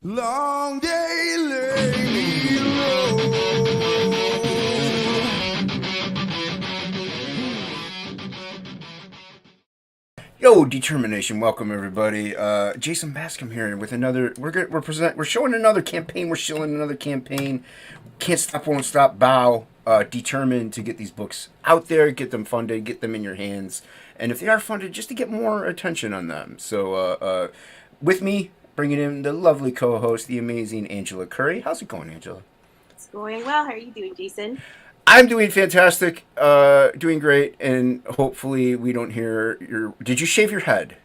Long day lay low. Yo, determination! Welcome everybody. Jason Bascom here with another. We're showing another campaign. We're showing another campaign. Can't stop, won't stop. Bow. Determined to get these books out there, get them funded, get them in your hands, and if they are funded, just to get more attention on them. So, with me, bringing in the lovely co-host, the amazing Angela Curry. How's it going, Angela? It's going well. How are you doing, Jason? I'm doing fantastic, doing great, and hopefully we don't hear your. Did you shave your head?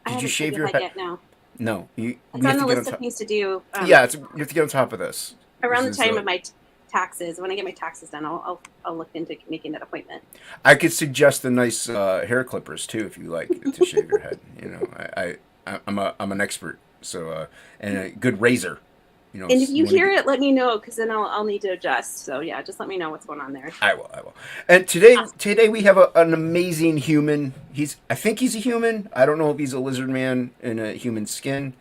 Did you shave your head? Yet, no. No, it's on the list of things to do. Yeah, you have to get on top of this. Around the time of my taxes, when I get my taxes done, I'll look into making that appointment. I could suggest the nice hair clippers too, if you like to shave your head. You know, I'm an expert, so and a good razor. You know, and if you hear it, let me know, because then I'll need to adjust. So yeah, just let me know what's going on there. I will. And today we have an amazing human. I think he's a human. I don't know if he's a lizard man in a human skin.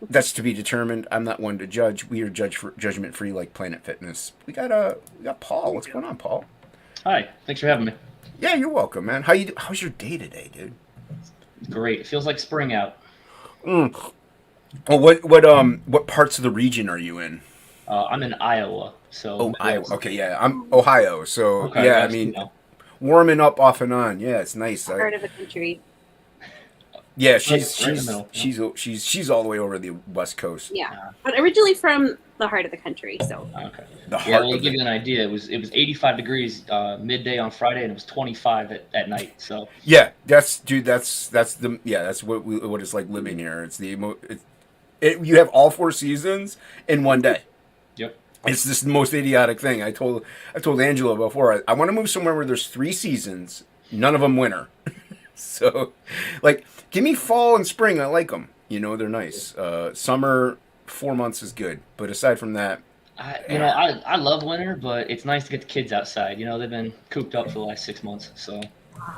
That's to be determined. I'm not one to judge. We are judgment free, like Planet Fitness. We got Paul. What's going on, Paul? Hi. Thanks for having me. Yeah, you're welcome, man. How's your day today, dude? Great. It feels like spring out. Oh, what parts of the region are you in? I'm in Iowa, so. Iowa. Okay, yeah, I'm Ohio, so okay, yeah. I mean, warming up off and on. Yeah, it's nice. Part of the country. Yeah, she's all the way over the West Coast. Yeah, but originally from the heart of the country, so. Okay. To give you an idea, it was 85 degrees midday on Friday, and it was 25 at night. So. Yeah, that's what it's like living here. It's you have all 4 seasons in one day. Yep. It's this most idiotic thing. I told Angela before. I want to move somewhere where there's 3 seasons, none of them winter. So, like, give me fall and spring. I like them. You know, they're nice. Summer, 4 months is good. But aside from that, I love winter, but it's nice to get the kids outside. You know, they've been cooped up for the last 6 months. So.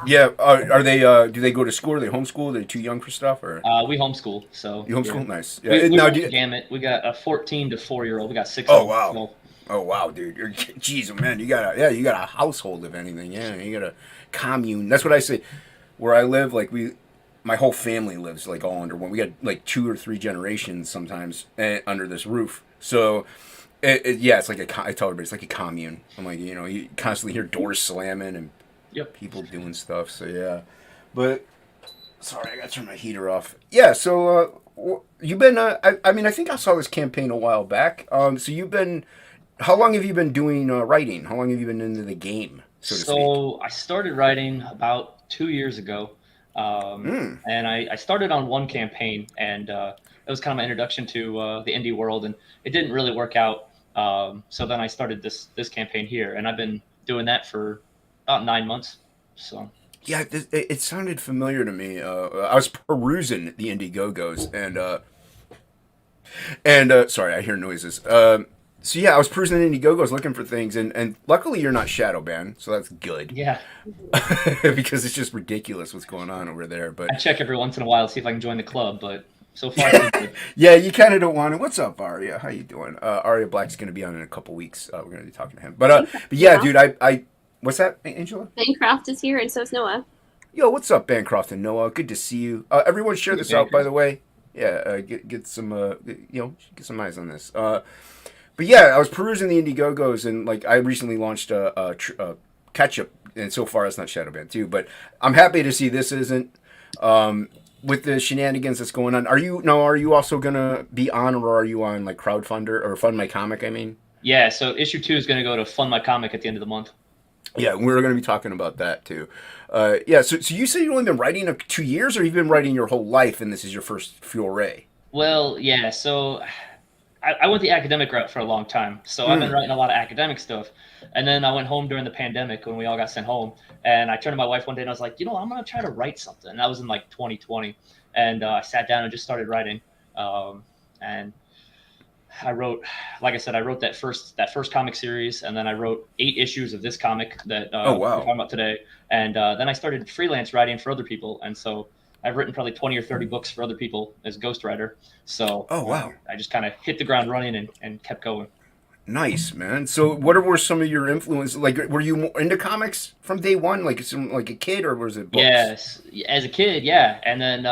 Yeah. Are they? Do they go to school? Are they homeschool? Are they too young for stuff? Or we homeschool. So. You homeschool? Yeah. Nice. Yeah. We gamut. We got a 14 to 4-year-old. We got 6. Oh wow. So. Oh wow, dude. Jeez, man. You got a household if anything. Yeah. You got a commune. That's what I say. Where I live, like my whole family lives like all under one. We got like 2 or 3 generations sometimes under this roof. So, it's like I tell everybody it's like a commune. I'm like, you know, you constantly hear doors slamming and people doing stuff. So yeah, but sorry, I gotta turn my heater off. Yeah. So you've been. I mean, I think I saw this campaign a while back. So you've been. How long have you been doing writing? How long have you been into the game? So I started writing about 2 years ago, and I started on one campaign, and it was kind of my introduction to the indie world, and it didn't really work out. So then I started this campaign here, and I've been doing that for about 9 months. So yeah, it sounded familiar to me. I was perusing the Indiegogos, and sorry, I hear noises. So yeah, I was perusing Indiegogos looking for things, and luckily you're not shadow banned, so that's good. Yeah. Because it's just ridiculous what's going on over there. But I check every once in a while to see if I can join the club, but so far so good. Yeah, you kind of don't want to. What's up, Aria? How you doing? Aria Black's going to be on in a couple weeks. We're going to be talking to him. But yeah, dude, I what's that, Angela? Bancroft is here, and so is Noah. Yo, what's up, Bancroft and Noah? Good to see you. Everyone, share this out, by the way. Yeah, get some get some eyes on this. But yeah, I was perusing the Indiegogos, and like I recently launched a catch-up, and so far it's not shadow banned too. But I'm happy to see this isn't with the shenanigans that's going on. Are you also gonna be on, or are you on like Crowdfunder or Fund My Comic? I mean. Yeah, so issue 2 is going to go to Fund My Comic at the end of the month. Yeah, we're going to be talking about that too. Yeah, so you said you've only been writing 2 years, or you've been writing your whole life, and this is your first foray? Well, yeah, so I went the academic route for a long time, so I've been writing a lot of academic stuff. And then I went home during the pandemic when we all got sent home, and I turned to my wife one day and I was like, I'm going to try to write something. And that was in like 2020, and I sat down and just started writing. And I wrote, like I said, I wrote that first comic series, and then I wrote 8 issues of this comic that we're talking about today. And then I started freelance writing for other people, and so I've written probably 20 or 30 books for other people as ghostwriter. So Oh wow. I just kind of hit the ground running and kept going. Nice, man. So, what were some of your influences? Like, were you more into comics from day one, like a kid, or was it books? Yes, as a kid, yeah. And then,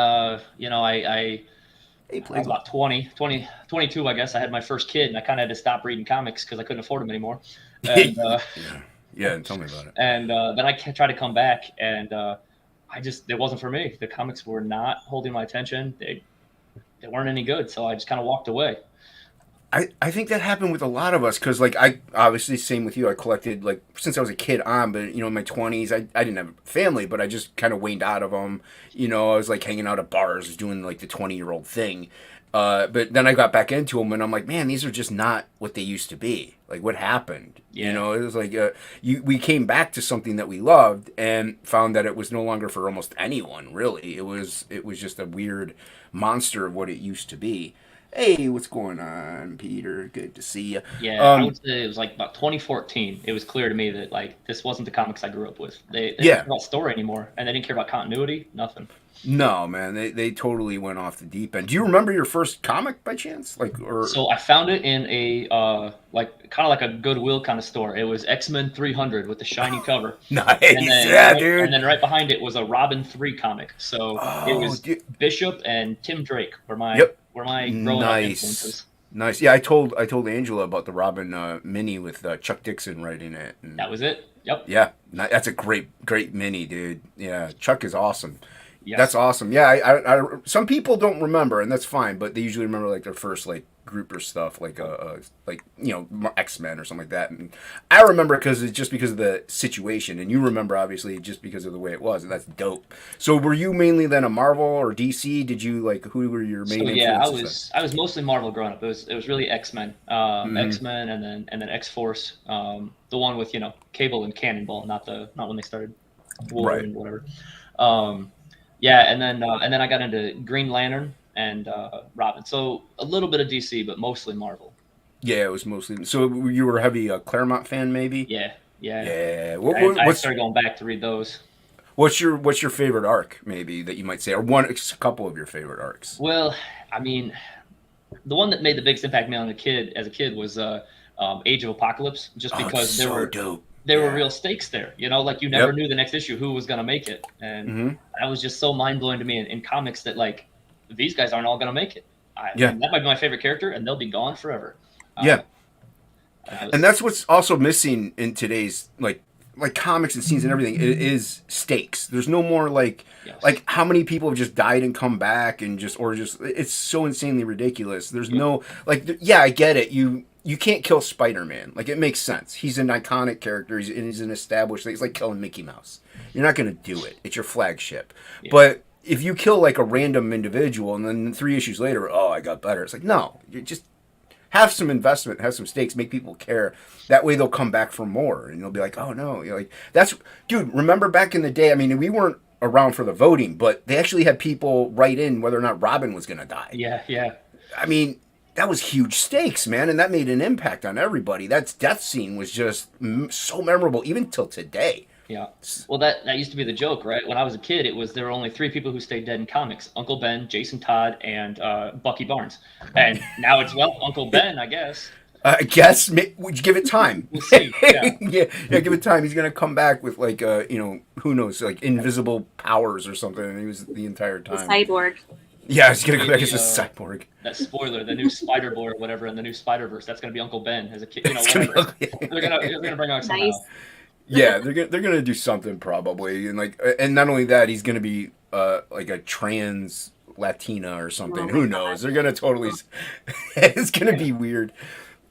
Hey, I was Plague. about 22, I guess. I had my first kid, and I kind of had to stop reading comics because I couldn't afford them anymore. And Yeah, yeah. And tell me about it. then I tried to come back, and it wasn't for me. The comics were not holding my attention. They weren't any good, so I just kind of walked away. I think that happened with a lot of us because like I obviously same with you. I collected like since I was a kid on, but in my 20s I didn't have a family, but I just kind of waned out of them. I was like hanging out at bars, doing like the 20-year-old thing. But then I got back into them, and I'm like, man, these are just not what they used to be. Like, what happened? Yeah. It was like we came back to something that we loved and found that it was no longer for almost anyone. Really, it was just a weird monster of what it used to be. Hey, what's going on, Peter? Good to see you. Yeah, I would say it was like about 2014. It was clear to me that like this wasn't the comics I grew up with. They didn't care Yeah, about story anymore, and they didn't care about continuity. Nothing. no, man, they totally went off the deep end. Do you remember your first comic by chance? Like, or So I found it in a like kind of like a Goodwill kind of store. It was X-Men 300 with the shiny cover, nice, yeah, and dude. then right behind it was a Robin 3 comic. So it Oh, was dude. Bishop and Tim Drake Yep, were my growing up nice, influences. nice. Yeah, I told Angela about the Robin mini with Chuck Dixon writing it, and That was it. Yep. yeah, that's a great mini, dude. Yeah, Chuck is awesome. That's Yes. awesome. Yeah, some people don't remember, and that's fine. But they usually remember like their first like group or stuff, like X-Men or something like that. And I remember because it's just because of the situation, and you remember obviously just because of the way it was, and that's dope. So were you mainly then a Marvel or DC? Did you like who were your So main yeah, influences I was mostly Marvel growing up. It was really X-Men, then? X-Men, and then X-Force, the one with Cable and Cannonball, not when they started Right. Wolverine, whatever. Um, yeah, and then I got into Green Lantern and Robin. So a little bit of DC, but mostly Marvel. Yeah, it was mostly. So you were a heavy Claremont fan, maybe? Yeah, yeah. Yeah. I started going back to read those. What's your favorite arc, maybe that you might say, or a couple of your favorite arcs? Well, I mean, the one that made the biggest impact on me as a kid was Age of Apocalypse, just Oh, it's because so dope. there were Yeah. real stakes there. Like you never Yep. knew the next issue who was going to make it, and Hmm. that was just so mind blowing to me in comics that like these guys aren't all going to make it. Yeah. And that might be my favorite character, and they'll be gone forever. Uh, Yeah. and I And was that's what's also missing in today's like comics and scenes and everything is stakes. There's no more yes, how many people have just died and come back and just it's so insanely ridiculous. There's yep, no yeah, I get it. You can't kill Spider-Man. Like it makes sense. He's an iconic character. He's an established thing. It's like killing Mickey Mouse. You're not going to do it. It's your flagship. yeah, But if you kill like a random individual and then 3 issues later, oh, I got better. It's like no, you just have some investment, have some stakes, make people care. That way they'll come back for more, and they'll be like, "Oh no!" Like that's, dude. Remember back in the day? I mean, we weren't around for the voting, but they actually had people write in whether or not Robin was going to die. yeah, yeah. I mean, that was huge stakes, man, and that made an impact on everybody. That death scene was just so memorable, even till today. Yeah. Well, that used to be the joke, right? When I was a kid, there were only three people who stayed dead in comics: Uncle Ben, Jason Todd, and Bucky Barnes. And now it's Uncle Ben, I guess. I guess would you give it time? We'll see. Yeah. Yeah, give it time. He's gonna come back with who knows, like invisible powers or something. And he was the entire The time. cyborg. Yeah, he's gonna come back Maybe, as a cyborg. that spoiler, the new Spider Boy or whatever in the new Spider Verse, that's gonna be Uncle Ben as a kid. It's gonna Whatever. be They're gonna bring out somehow. Nice. yeah, they're gonna do something probably, and not only that, he's gonna be like a trans Latina or something. Oh my Who God. knows? They're gonna totally. It's gonna be weird.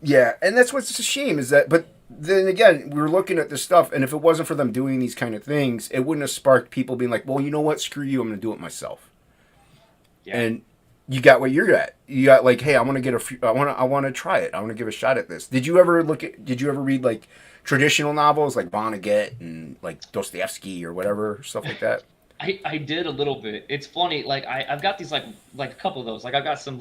Yeah, and that's what's a shame is that. But then again, we were looking at this stuff, and if it wasn't for them doing these kind of things, it wouldn't have sparked people being like, "Well, you know what? Screw you. I'm gonna do it myself." Yeah. And you got what you're at. You got like, "Hey, I want to get I want to try it. I want to give a shot at this." Did you ever Did you ever read like traditional novels like Vonnegut and like Dostoevsky or whatever stuff like that? I did a little bit. It's funny, like I've got these like a couple of those. Like I've got some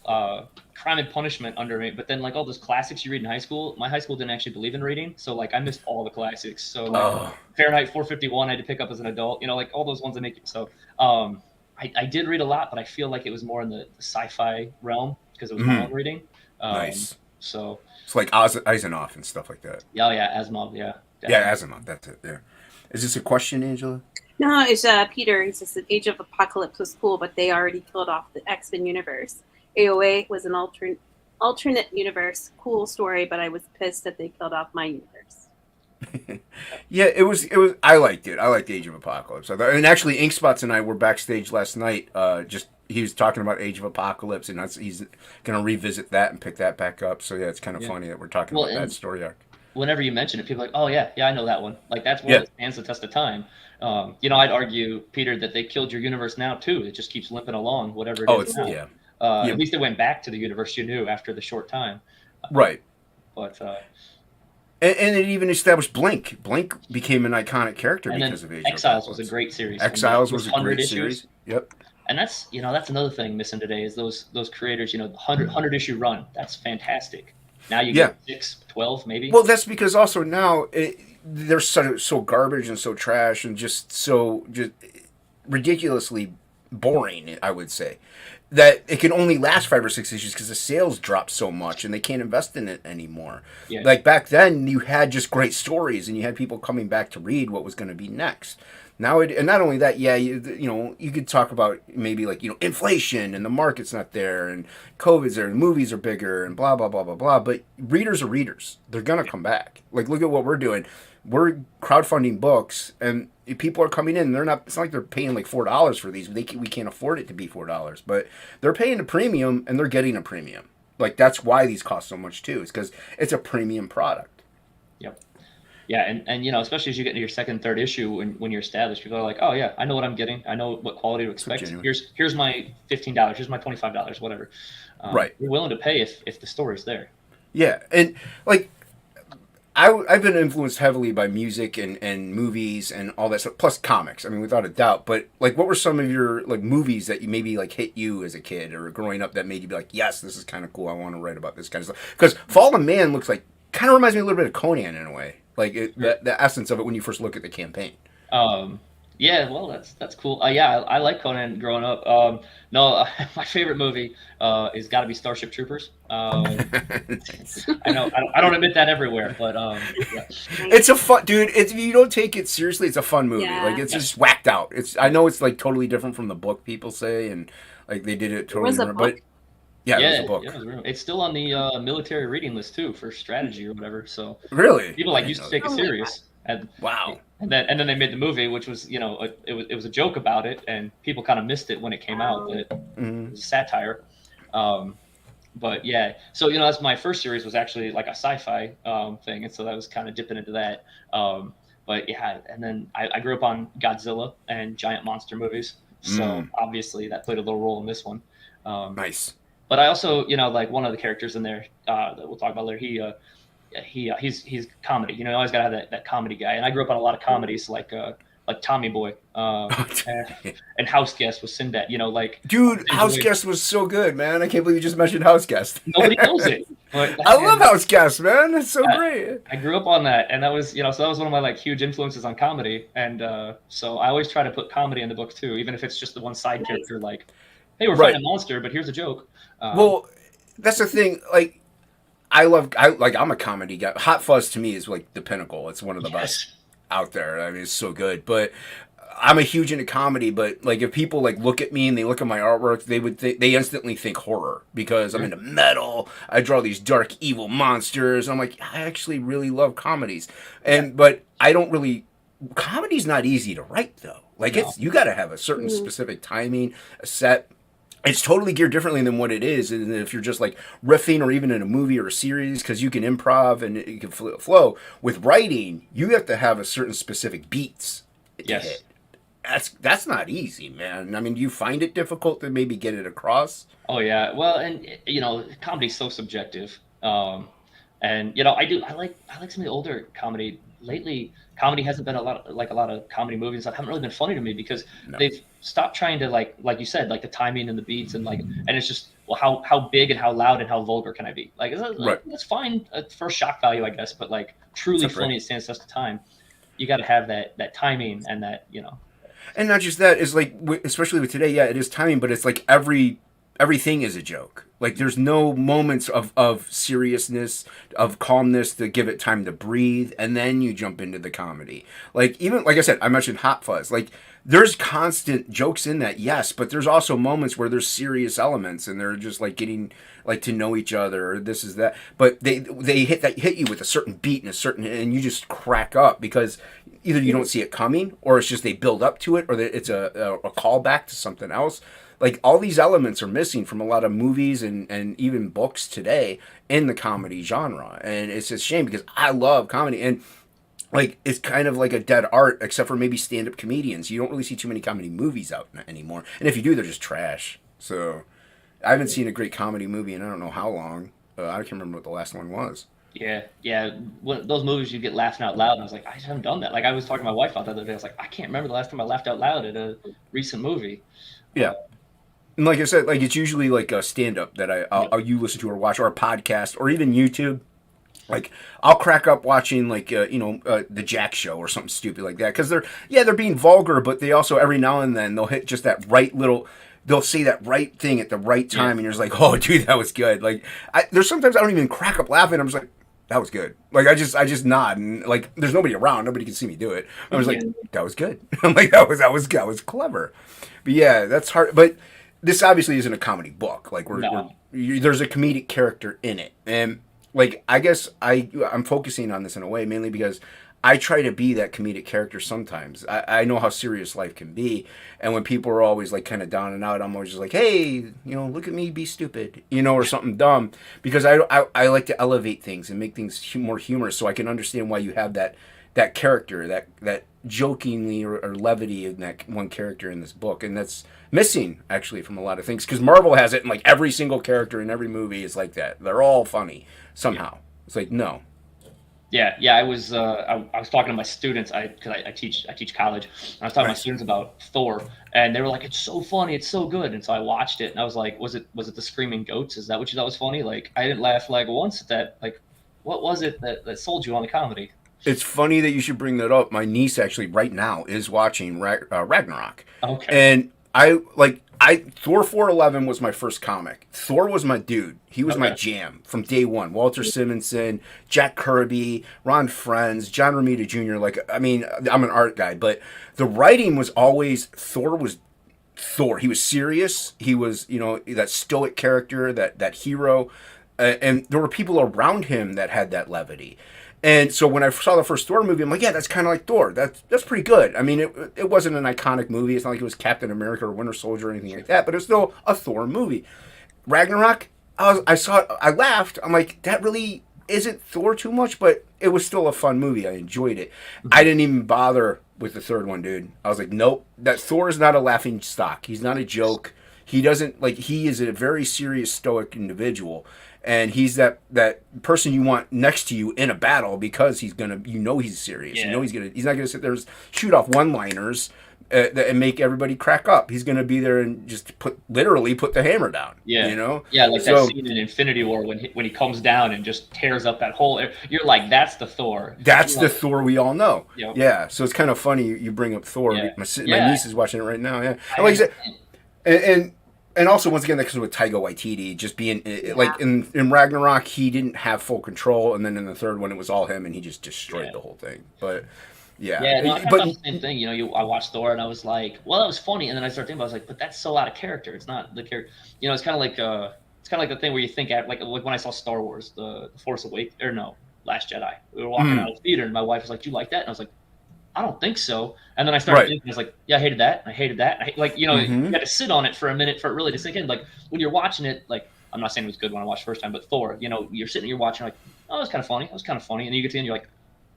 Crime and Punishment under me, but then like all those classics you read in high school, my high school didn't actually believe in reading, so like I missed all the classics. So like Oh, Fahrenheit 451, I had to pick up as an adult. You know, like all those ones that make you. So um, I did read a lot, but I feel like it was more in the sci-fi realm because it was my own reading. Um, nice. so It's like Eisenhower and stuff like that. yeah, oh, yeah, Asimov, yeah, Yeah, definitely. Asimov. That's it. Yeah. Is this a question, Angela? No, it's Peter. He says the Age of Apocalypse was cool, but they already killed off the X-Men universe. AOA was an alternate universe. Cool story, but I was pissed that they killed off my universe. Yeah, it was. It was. I liked it. I liked Age of Apocalypse. And actually, Inkspots and I were backstage last night. Just he was talking about Age of Apocalypse, and he's gonna revisit that and pick that back up. So yeah, it's kind of Yeah. funny that we're talking Well, about that and story arc. whenever you mention it, people are like, oh yeah, yeah, I know that one. Like that's one Yeah. that stands the test of time. You know, I'd argue, Peter, that they killed your universe now too. It just keeps limping along, whatever it Oh, is it's now. yeah. At Yeah. least it went back to the universe you knew after the short time. Right. But And it even established Blink. Blink became an iconic character and then because of Age of Exiles was a Apocalypse. great series. I mean, Exiles it was was a great 100 series. issues, Yep. and that's that's another thing missing today is those creators. You know, the 100 issue run. That's fantastic. Now you Yeah. get 6, 12 maybe. Well, that's because also now they're so garbage and so trash and just ridiculously boring. I would say that it can only last 5 or 6 issues because the sales drop so much and they can't invest in it anymore. Yeah. Like back then, you had just great stories and you had people coming back to read what was going to be next. Now, and not only that, yeah, you know, you could talk about maybe like, you know, inflation and the market's not there and COVID's there and movies are bigger and blah, blah, blah, blah, blah. But readers are readers. They're going to come back. Like, look at what we're doing. We're crowdfunding books and people are coming in. They're not, it's not like they're paying like $4 for these. We can't afford it to be $4, but they're paying a premium and they're getting a premium. Like, that's why these cost so much too, is because it's a premium product. Yep. Yeah, and you know, especially as you get into your second, third issue, when you're established, people are like, oh yeah, I know what I'm getting. I know what quality to expect. genuine. Here's my $15. Here's my $25. Whatever. Right. You're willing to pay if the story's there. Yeah. And like, I've been influenced heavily by music and movies and all that stuff, plus comics. I mean, without a doubt. But like, what were some of your like movies that you maybe like hit you as a kid or growing up that made you be like, yes, this is kind of cool. I want to write about this kind of stuff. Because Fallen Man looks like kind of reminds me a little bit of Conan in a way, like the essence of it when you first look at the campaign. Um, yeah, well, that's cool. Yeah, I like Conan growing up. No, my favorite movie is got to be Starship Troopers. I don't admit that everywhere, but yeah. It's a fun, dude. It's if you don't take it seriously, it's a fun movie. Yeah. Like it's just whacked out. I know it's like totally different from the book people say, and like they did it totally was a different. But book? yeah, Yeah, it was a book. yeah, it was real. It's still on the military reading list too for strategy or whatever. So Really, people I like didn't used know to take that. it Oh my serious, Wow. and then they made the movie, which was it was a joke about it, and people kind of missed it when it came out. But it Mhm. was a satire. Um, but yeah, so that's my first series was actually like a sci-fi thing, and so that was kind of dipping into that. But yeah, and then I grew up on Godzilla and giant monster movies, so obviously that played a little role in this one. Um, Nice. but I also, like one of the characters in there that we'll talk about later, he's comedy. You always gotta have that comedy guy. And I grew up on a lot of comedies like Tommy Boy and House Guest with Sinbad. Like Dude, House Boy. Guest was so good, man. I can't believe you just mentioned House Guest. Nobody knows it. But I love House Guest, man. It's so I- great. I grew up on that, and that was so that was one of my like huge influences on comedy. And so I always try to put comedy in the book too, even if it's just the one side Nice. character. Like, hey, we're Right. fighting a monster, but here's a joke. Well, that's the thing. Like, I'm a comedy guy. Hot Fuzz to me is like the pinnacle. It's one of the best Yes. out there. I mean, it's so good. But I'm a huge into comedy. But like, if people like look at me and they look at my artwork, they instantly think horror because I'm into metal. I draw these dark, evil monsters. I'm like, I actually really love comedies. But I don't really. Comedy's not easy to write though. Like No. you got to have a certain specific timing, a set. It's totally geared differently than what it is. And if you're just like riffing or even in a movie or a series, because you can improv and you can flow. With writing, you have to have a certain specific beats to Yes. hit. That's not easy, man. I mean, do you find it difficult to maybe get it across? Oh yeah. Well, and comedy's so subjective. And I like some of the older comedy. Lately, comedy hasn't been a lot of comedy movies that haven't really been funny to me because No. they've stopped trying to like you said, like the timing and the beats and it's just well, how big and how loud and how vulgar can I be? Like, Right. that's fine for shock value, I guess, but like truly Except, right. funny, it stands test of time. You got to have that timing and that, you know. And not just that, is like, especially with today, yeah, it is timing, but it's like everything is a joke. Like there's no moments of seriousness, of calmness to give it time to breathe, and then you jump into the comedy. Like even like I said, I mentioned Hot Fuzz. Like there's constant jokes in that, yes, but there's also moments where there's serious elements and they're just like getting like to know each other or this is that. But they hit you with a certain beat and a certain, and you just crack up because either you don't see it coming or it's just they build up to it or that it's a callback to something else. Like all these elements are missing from a lot of movies and even books today in the comedy genre, and it's a shame because I love comedy and like it's kind of like a dead art except for maybe stand-up comedians. You don't really see too many comedy movies out anymore, and if you do, they're just trash. So I haven't seen a great comedy movie in I don't know how long. I can't remember what the last one was. Yeah. Those movies you get laughing out loud, and I was like, I haven't done that. Like I was talking to my wife about that the other day. I was like, I can't remember the last time I laughed out loud at a recent movie. Yeah. And like I said, like it's usually like a stand-up that you listen to or watch, or a podcast, or even YouTube. Like I'll crack up watching like the Jack Show or something stupid like that because they're being vulgar, but they also every now and then they'll hit just that right little. They'll say that right thing at the right time, and you're just like, oh, dude, that was good. Like there's sometimes I don't even crack up laughing. I'm just like, that was good. Like I just nod and like there's nobody around, nobody can see me do it. I was like, that was good. I'm like that was clever. But yeah, that's hard. But this obviously isn't a comedy book. Like there's a comedic character in it, and like I guess I'm focusing on this in a way mainly because I try to be that comedic character sometimes. I know how serious life can be, and when people are always like kind of down and out, I'm always just like, hey, look at me, be stupid, or something dumb, because I like to elevate things and make things more humorous, so I can understand why you have that character, that jokingly or levity in that one character in this book, and that's missing actually from a lot of things because Marvel has it, and like every single character in every movie is like that. They're all funny somehow. It's like no. Yeah. I was talking to my students. Because I teach college. And I was talking to my students about Thor, and they were like, "It's so funny, it's so good." And so I watched it, and I was like, "Was it the screaming goats? Is that what you thought was funny?" Like I didn't laugh like once at that. Like, what was it that sold you on the comedy? It's funny that you should bring that up. My niece actually right now is watching Ragnarok. Okay. And Thor 411 was my first comic. Thor was my dude. He was my jam from day one. Walter Simonson, Jack Kirby, Ron Frenz, John Romita Jr. Like, I mean, I'm an art guy, but the writing was always Thor was Thor. He was serious. He was, that stoic character, that hero. And there were people around him that had that levity. And so when I saw the first Thor movie, I'm like, yeah, that's kind of like Thor. That's pretty good. I mean, it wasn't an iconic movie. It's not like it was Captain America or Winter Soldier or anything like that, but it's still a Thor movie. Ragnarok, I saw it, I laughed. I'm like, that really isn't Thor too much, but it was still a fun movie. I enjoyed it. I didn't even bother with the third one, dude. I was like, nope, that Thor is not a laughing stock. He's not a joke. He doesn't, like, he is a very serious, stoic individual. And he's that person you want next to you in a battle because he's gonna, he's serious. Yeah. He's not gonna sit there and shoot off one-liners and make everybody crack up. He's gonna be there and just literally put the hammer down. Yeah. Yeah, like that scene in Infinity War when he comes down and just tears up that whole. You're like, that's the Thor. That's the Thor we all know. Yep. Yeah. So it's kind of funny you bring up Thor. Yeah. My niece is watching it right now. Yeah. And like I said, and also, once again, that comes with Taika Waititi just being like in Ragnarok, he didn't have full control, and then in the third one, it was all him, and he just destroyed the whole thing. But I thought the same thing. I watched Thor, and I was like, well, that was funny, and then I started thinking, I was like, but that's so out of character. It's not the character. It's kind of like the thing where you think like when I saw Star Wars, the Force Awakens, or no, Last Jedi. We were walking out of the theater, and my wife was like, "Do you like that?" And I was like, I don't think so. And then I started thinking, I was like, yeah, I hated that. You got to sit on it for a minute for it really to sink in. Like when you're watching it, like I'm not saying it was good when I watched the first time, but Thor, you're sitting, you're watching, like, oh, it was kind of funny. It was kind of funny. And you get to the end, you're like,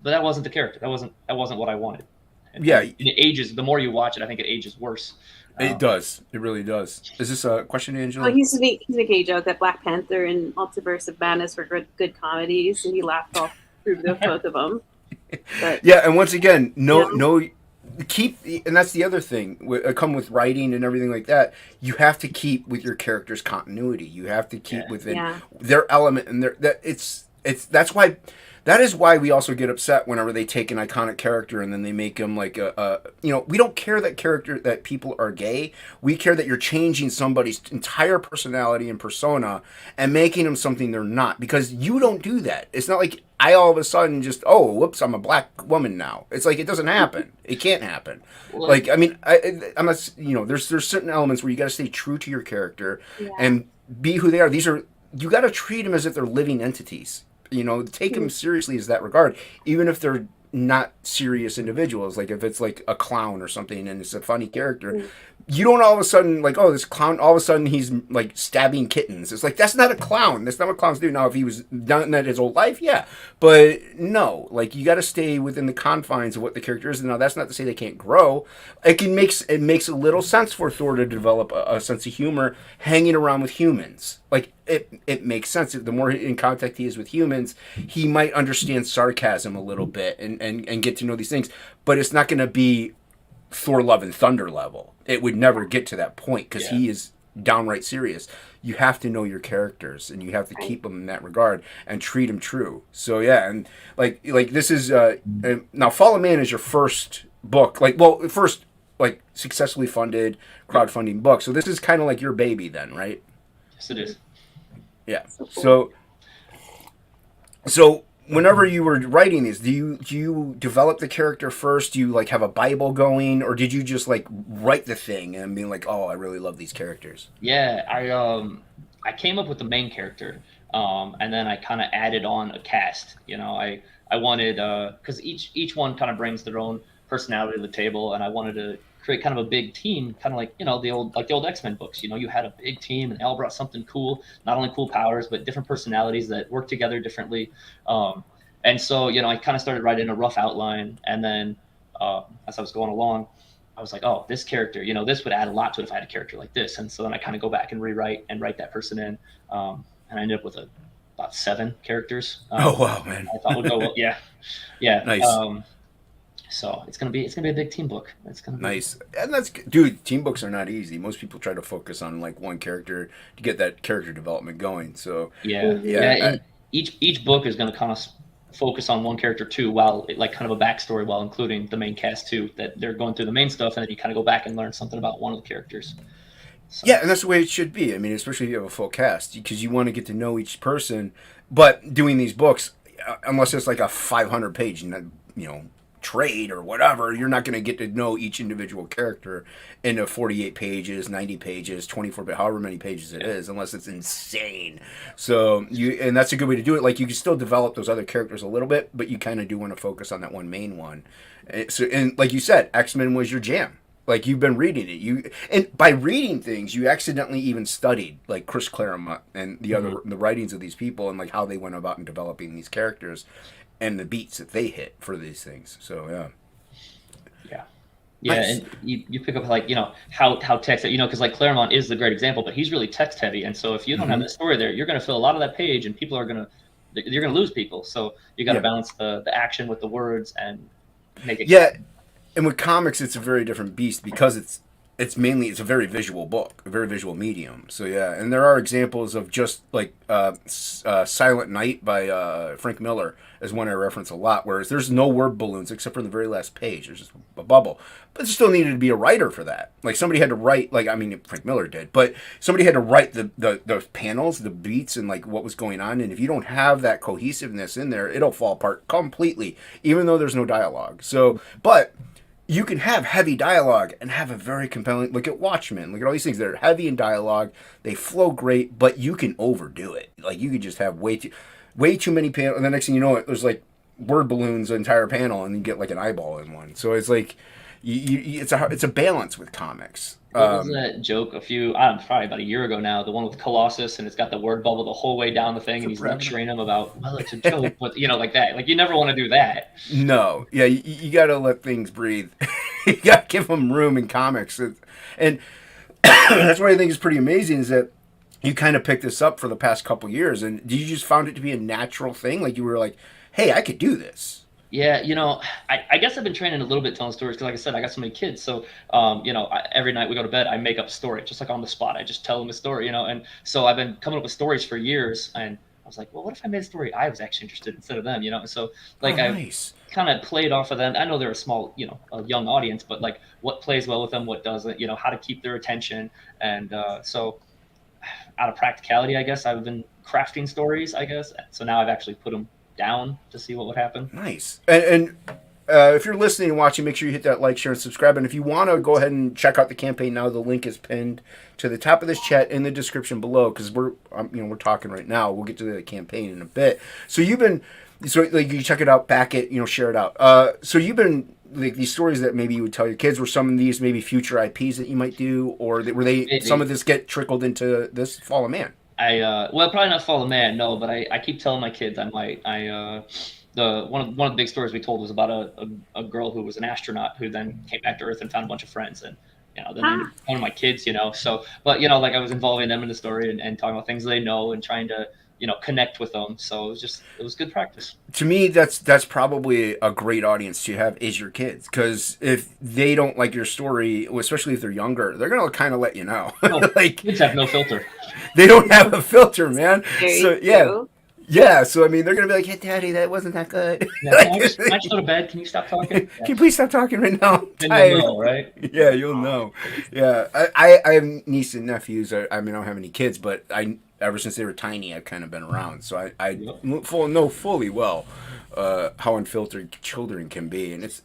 but that wasn't the character. That wasn't what I wanted. And it ages. The more you watch it, I think it ages worse. It does. It really does. Is this a question, Angela? Well, he's making a joke that Black Panther and Multiverse of Madness were good comedies, and he laughed all through both of them. But, yeah, and once again, keep, and that's the other thing. Come with writing and everything like that. You have to keep with your character's continuity. You have to keep Yeah. within Yeah. their element and their that it's that's why. That is why we also get upset whenever they take an iconic character and then they make him like we don't care that people are gay. We care that you're changing somebody's entire personality and persona and making them something they're not, because you don't do that. It's not like I all of a sudden just, oh, whoops, I'm a black woman now. It's like, it doesn't happen. It can't happen. Well, Like, I mean, I'm not, there's certain elements where you got to stay true to your character Yeah. and be who they are. You got to treat them as if they're living entities. Take them seriously as that regard, even if they're not serious individuals. Like if it's like a clown or something and it's a funny character, you don't all of a sudden like, oh, this clown, all of a sudden he's like stabbing kittens. It's like, that's not a clown. That's not what clowns do. Now, if he was done that his whole life, yeah. But no, like you got to stay within the confines of what the character is. Now, that's not to say they can't grow. It makes a little sense for Thor to develop a sense of humor hanging around with humans. Like it makes sense. The more in contact he is with humans, he might understand sarcasm a little bit and get to know these things. But it's not going to be Thor Love and Thunder level. It would never get to that point because he is downright serious. You have to know your characters and you have to keep them in that regard and treat them true. So yeah, and like this is now Fallen Man is your first book, first successfully funded crowdfunding book. So this is kind of like your baby then, right? Yes, it is. Yeah. So So whenever you were writing these, do you develop the character first? Do you like have a Bible going, or did you just like write the thing and being like, oh, I really love these characters? Yeah, I came up with the main character, and then I kind of added on a cast. I wanted because each one kind of brings their own personality to the table, and I wanted to create kind of a big team, kind of like the old X-Men books. You had a big team, and they all brought something cool, not only cool powers but different personalities that work together differently. And so I kind of started writing a rough outline, and then as I was going along, I was like, oh, this character, this would add a lot to it if I had a character like this. And so then I kind of go back and rewrite and write that person in, and I ended up with about 7 characters. Oh wow, man! I thought would go well. Yeah. Nice. So it's gonna be a big team book. It's gonna be nice, and dude. Team books are not easy. Most people try to focus on like one character to get that character development going. So yeah. And each book is gonna kind of focus on one character too, while like kind of a backstory, while including the main cast too. That they're going through the main stuff, and then you kind of go back and learn something about one of the characters. So. Yeah, and that's the way it should be. I mean, especially if you have a full cast, because you want to get to know each person. But doing these books, unless it's like a 500-page, trade or whatever, you're not going to get to know each individual character in a 48 pages, 90 pages, 24, however many pages it is, unless it's insane. So and that's a good way to do it. Like you can still develop those other characters a little bit, but you kind of do want to focus on that one main one. And like you said, X-Men was your jam. Like you've been reading it, and by reading things, you accidentally even studied like Chris Claremont and the writings of these people and like how they went about in developing these characters and the beats that they hit for these things. So yeah, nice. And you pick up like how text, because like Claremont is the great example, but he's really text heavy, and so if you don't have that story there, you're going to fill a lot of that page, and you're going to lose people. So you got to balance the action with the words and make it. And with comics, it's a very different beast because it's a very visual book, a very visual medium. So and there are examples of just like Silent Night by Frank Miller is one I reference a lot, whereas there's no word balloons except for the very last page. There's just a bubble. But there still needed to be a writer for that. Like somebody had to write, Frank Miller did, but somebody had to write the panels, the beats, and like what was going on. And if you don't have that cohesiveness in there, it'll fall apart completely, even though there's no dialogue. So, but you can have heavy dialogue and have a very compelling. Look at Watchmen. Look at all these things that are heavy in dialogue. They flow great, but you can overdo it. Like you could just have way too many panels, and the next thing you know, there's like word balloons, an entire panel, and you get like an eyeball in one. So it's like it's a balance with comics. What was that joke probably about a year ago now, the one with Colossus, and it's got the word bubble the whole way down the thing, and he's lecturing him about, well, it's a joke, but like that. Like you never want to do that. No, yeah, you got to let things breathe. You got to give them room in comics, and that's what I think is pretty amazing is that you kind of picked this up for the past couple years, and did you just found it to be a natural thing? Like you were like, hey, I could do this. Yeah, I guess I've been training a little bit telling stories because, like I said, I got so many kids. So, every night we go to bed, I make up a story just like on the spot. I just tell them a story, and so I've been coming up with stories for years. And I was like, well, what if I made a story I was actually interested in instead of them, And so, Oh, like, I nice. kind of played off of them. I know they're a small, a young audience, but like, what plays well with them, what doesn't, how to keep their attention, and so out of practicality, I guess I've been crafting stories, I guess. So now I've actually put them down to see what would happen. Nice. And if you're listening and watching, make sure you hit that like, share, and subscribe. And if you want to go ahead and check out the campaign now, the link is pinned to the top of this chat in the description below because we're talking right now. We'll get to the campaign in a bit. So you check it out, back it, share it out. So you've been like these stories that maybe you would tell your kids. Were some of these maybe future IPs that you might do, or were they Maybe. some of this get trickled into this Fall of Man? Well, probably not Fall of Man, no, but I keep telling my kids I might. One of the big stories we told was about a girl who was an astronaut who then came back to Earth and found a bunch of friends, and then one of my kids, so, but like I was involving them in the story and talking about things they know and trying to connect with them. So it was good practice. To me, that's probably a great audience to have is your kids, because if they don't like your story, especially if they're younger, they're gonna kind of let you know. Oh, like kids have no filter. They don't have a filter, man. Very So true. yeah. So I mean, they're gonna be like, "Hey, Daddy, that wasn't that good." Yeah, can I just go to bed? Can you stop talking? Can you please stop talking right now? Then Tired. you'll know, right? Yeah, you'll know. Yeah, I have nieces and nephews. I mean, I don't have any kids, but ever since they were tiny, I've kind of been around, so I know fully well how unfiltered children can be, and it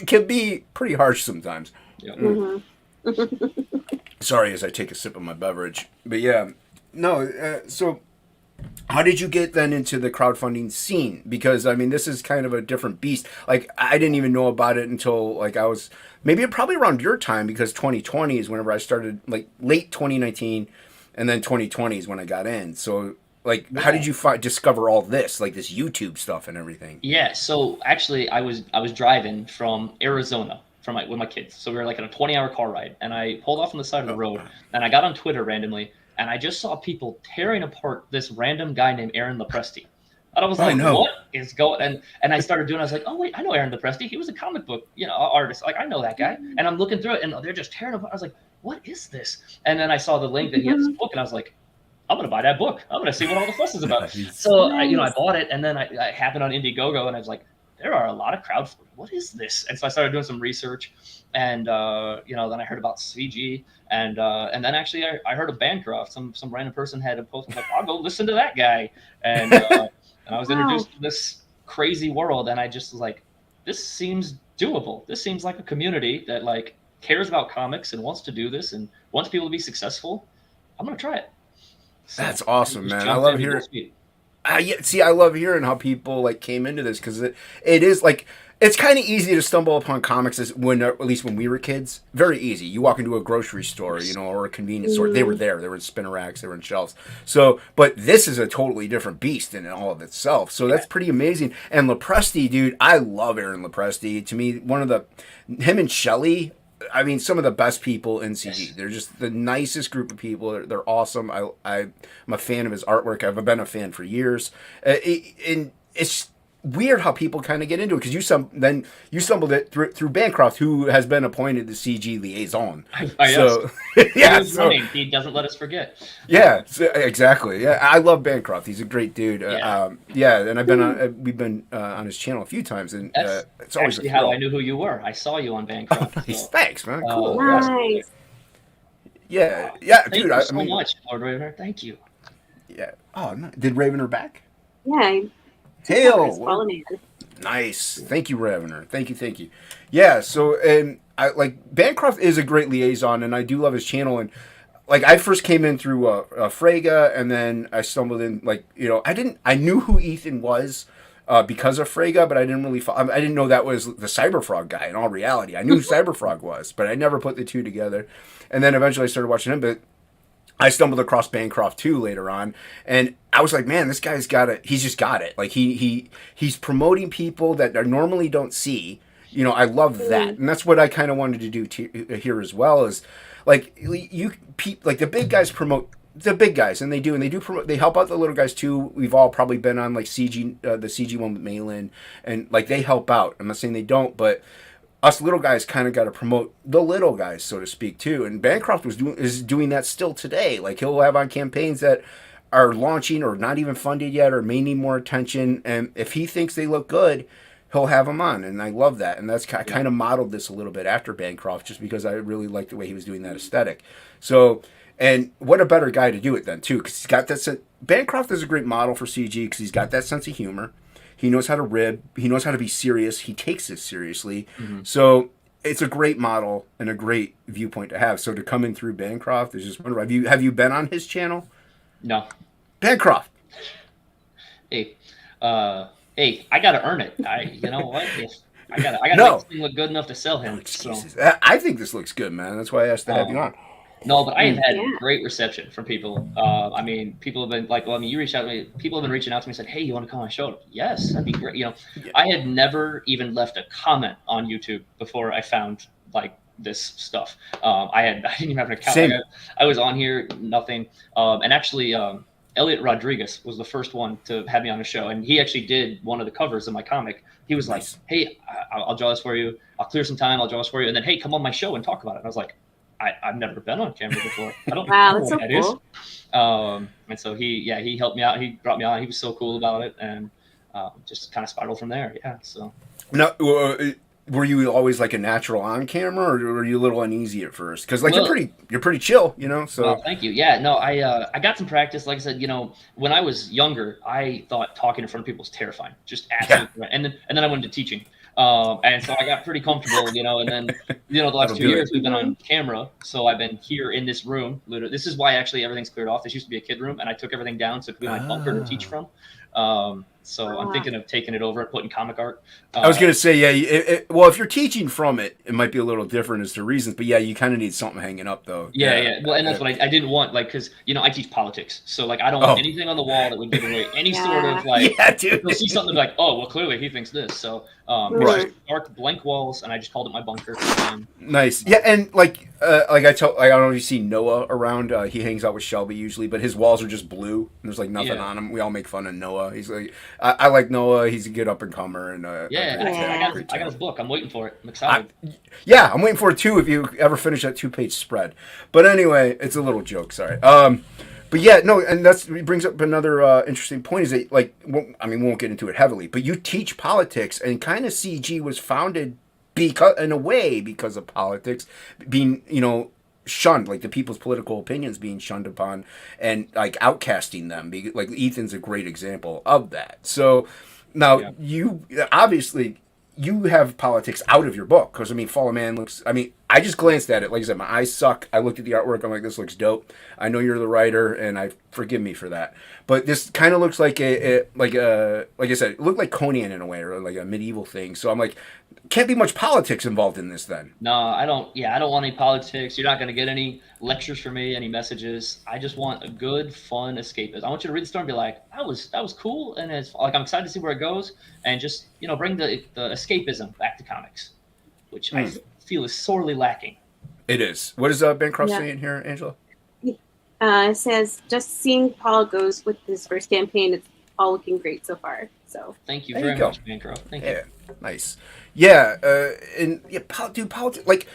can be pretty harsh sometimes. Yeah. Sorry, as I take a sip of my beverage, but yeah, no. So, how did you get then into the crowdfunding scene? Because I mean, this is kind of a different beast. Like I didn't even know about it until like I was maybe probably around your time, because 2020 is whenever I started, like late 2019, and then 2020 is when I got in. So like, how did you discover all this, like this YouTube stuff and everything? Yeah. So actually, I was driving from Arizona with my kids. So we were like in a 20-hour car ride, and I pulled off on the side of the road, and I got on Twitter randomly, and I just saw people tearing apart this random guy named Aaron Lopresti. And I was like, what is going? And I started doing. I was like, oh wait, I know Aaron Lopresti. He was a comic book artist. Like I know that guy. And I'm looking through it, and they're just tearing apart. I was like, what is this? And then I saw the link that he had this book, and I was like, I'm gonna buy that book. I'm gonna see what all the fuss is about. So I bought it, and then I happened on Indiegogo, and I was like, there are a lot of crowdfunding. What is this? And so I started doing some research, and then I heard about CG, and then actually I heard of Bancroft. Some random person had a post. I was like, I'll go listen to that guy, and I was introduced to this crazy world, and I just was like, this seems doable. This seems like a community that like cares about comics and wants to do this and wants people to be successful. I'm gonna try it. So that's awesome, man. I love hearing. I love hearing how people like came into this, because it is like, it's kind of easy to stumble upon comics at least when we were kids. Very easy. You walk into a grocery store, or a convenience store. They were there. They were in spinner racks. They were in shelves. So, but this is a totally different beast in all of itself. So that's pretty amazing. And Lopresti, dude, I love Aaron Lopresti. To me, him and Shelley, I mean, some of the best people in CG. They're just the nicest group of people. They're awesome. I'm a fan of his artwork. I've been a fan for years. And it's weird how people kind of get into it, because you stumbled it through Bancroft, who has been appointed the CG liaison. So yeah, he doesn't let us forget. Yeah, exactly. Yeah, I love Bancroft. He's a great dude. And we've been on his channel a few times, and it's always actually how I knew who you were. I saw you on Bancroft. Oh, nice. So. Thanks, man. Cool. Nice. Yeah, Thank dude. you so much, Lord Ravener. Thank you. Yeah. Oh, no. Did Ravener back? Yeah. Hail. Nice. Thank you, Ravener. Thank you. Yeah. So, and I like Bancroft is a great liaison, and I do love his channel. And like, I first came in through Frega, and then I stumbled in. Like, I knew who Ethan was because of Frega, but I didn't really. I didn't know that was the Cyberfrog guy. In all reality, I knew who Cyberfrog was, but I never put the two together. And then eventually I started watching him, but I stumbled across Bancroft 2 later on, and I was like, man, this guy's got it. He's just got it. Like he's promoting people that I normally don't see. I love that, and that's what I kind of wanted to do here as well. Is like like the big guys promote the big guys, and they do promote. They help out the little guys too. We've all probably been on like CG, the CG one with Malin, and like they help out. I'm not saying they don't, but us little guys kind of got to promote the little guys, so to speak, too. And Bancroft is doing that still today. Like he'll have on campaigns that are launching or not even funded yet or may need more attention, and if he thinks they look good, he'll have them on, and I love that. And I kind of modeled this a little bit after Bancroft, just because I really liked the way he was doing that aesthetic. So, and what a better guy to do it than too, because he's got that. Bancroft is a great model for CG because he's got that sense of humor. He knows how to rib. He knows how to be serious. He takes this seriously. Mm-hmm. So it's a great model and a great viewpoint to have. So to come in through Bancroft is just wonderful. Have you been on his channel? No. Bancroft. Hey, I gotta earn it. You know what? I gotta make this thing look good enough to sell him. So. I think this looks good, man. That's why I asked to have you on. No, but I have had great reception from people. I mean, people have been like, well, I mean, you reached out to me. People have been reaching out to me and said, hey, you want to come on my show? Yes, that'd be great. You know, I had never even left a comment on YouTube before I found like this stuff. I didn't even have an account. Same. I was on here, nothing. And actually, Elliot Rodriguez was the first one to have me on the show, and he actually did one of the covers of my comic. He was like, hey, I'll draw this for you. I'll clear some time. I'll draw this for you. And then, hey, come on my show and talk about it. And I was like, I've never been on camera before. I don't know what that is. And so he helped me out. He brought me on. He was so cool about it, and just kind of spiraled from there. Yeah. So. Now, were you always like a natural on camera, or were you a little uneasy at first? Because like you're pretty chill, you know. So. Well, thank you. Yeah. No, I got some practice. Like I said, you know, when I was younger, I thought talking in front of people was terrifying. Just absolutely. Yeah. And then I went into teaching. And so I got pretty comfortable, you know, and then, you know, the last 2 years we've been on camera. So I've been here in this room. Literally, this is why actually everything's cleared off. This used to be a kid room, and I took everything down so it could be my bunker to teach from. So I'm thinking of taking it over and putting comic art. I was going to say, yeah, well, if you're teaching from it, it might be a little different as to reasons, but yeah, you kind of need something hanging up though. Yeah. Well, and that's what I didn't want, like, because, you know, I teach politics. So, like, I don't want anything on the wall that would give away any sort of, like, you'll see something like, oh, well, clearly he thinks this. So, dark blank walls, and I just called it my bunker. Nice. Yeah, and like I don't know if you see Noah around. He hangs out with Shelby usually, but his walls are just blue. And there's like nothing on them. We all make fun of Noah. He's like, I like Noah. He's a good up and comer. And I got his book. I'm waiting for it. I'm excited. I'm waiting for it too. If you ever finish that 2-page spread. But anyway, it's a little joke. Sorry. But yeah, no, and it brings up another interesting point is that, like, we won't get into it heavily, but you teach politics, and kind of CG was founded in a way because of politics being, you know, shunned, like the people's political opinions being shunned upon and like outcasting them. Like Ethan's a great example of that. So now you obviously you have politics out of your book because Fall of Man looks. I just glanced at it. Like I said, my eyes suck. I looked at the artwork. I'm like, this looks dope. I know you're the writer, and forgive me for that. But this kind of looks like like I said, it looked like Conan in a way, or like a medieval thing. So I'm like, can't be much politics involved in this then. No, I don't. Yeah, I don't want any politics. You're not going to get any lectures from me, any messages. I just want a good, fun escapism. I want you to read the story and be like, that was cool, and it's like I'm excited to see where it goes, and just bring the escapism back to comics, which I feel is sorely lacking. It is. What is Bancroft saying here, Angela? It says, just seeing Paul goes with his first campaign, it's all looking great so far. So thank you very much, Bancroft. Thank you. Nice. Yeah, politics. Like,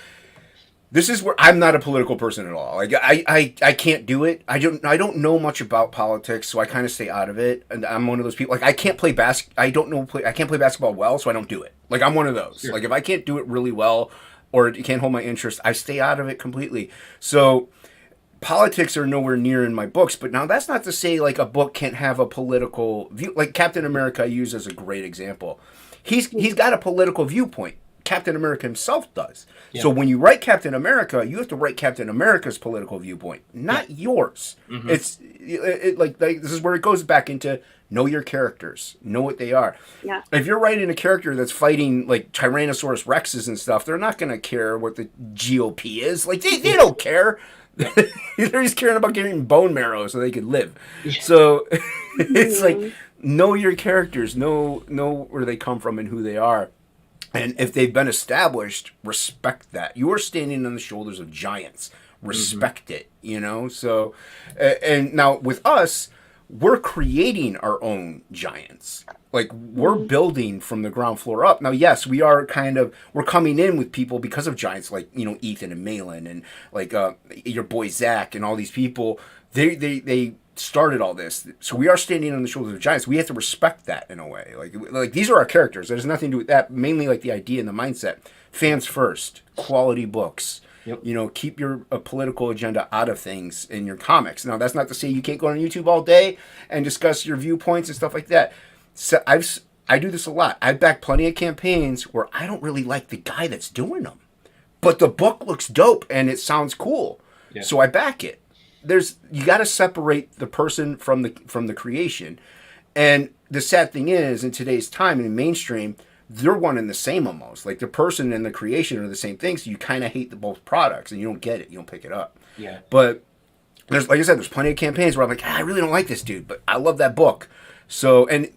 this is where I'm not a political person at all. Like, I can't do it. I don't know much about politics, so I kind of stay out of it. And I'm one of those people. Like, I can't play I can't play basketball well, so I don't do it. Like, I'm one of those. Sure. Like, if I can't do it really well, or it can't hold my interest, I stay out of it completely. So politics are nowhere near in my books, but now that's not to say like a book can't have a political view. Like Captain America I use as a great example. He's got a political viewpoint. Captain America himself does. Yeah. So when you write Captain America, you have to write Captain America's political viewpoint, not yours. Mm-hmm. It's like this is where it goes back into know your characters, know what they are. Yeah. If you're writing a character that's fighting like Tyrannosaurus Rexes and stuff, they're not going to care what the GOP is. Like they don't care. They're just caring about getting bone marrow so they could live. Yeah. So it's like know your characters, know where they come from and who they are. And if they've been established, respect that. You are standing on the shoulders of giants. respect it, you know? So, and now with us, we're creating our own giants. Like we're building from the ground floor up. Now, yes, we are we're coming in with people because of giants like, you know, Ethan and Malin and like your boy Zach and all these people. They started all this. So we are standing on the shoulders of giants. We have to respect that in a way. Like these are our characters. There's nothing to do with that. Mainly like the idea and the mindset. Fans first, quality books. Yep. You know, keep your political agenda out of things in your comics. Now, that's not to say you can't go on YouTube all day and discuss your viewpoints and stuff like that. So I do this a lot. I back plenty of campaigns where I don't really like the guy that's doing them, but the book looks dope and it sounds cool, so I back it. You got to separate the person from the creation, and the sad thing is in today's time in mainstream, they're one and the same almost. Like the person and the creation are the same thing, so you kind of hate both products and you don't get it, you don't pick it up. Yeah. But there's, like I said, there's plenty of campaigns where I'm like, I really don't like this dude, but I love that book. So, and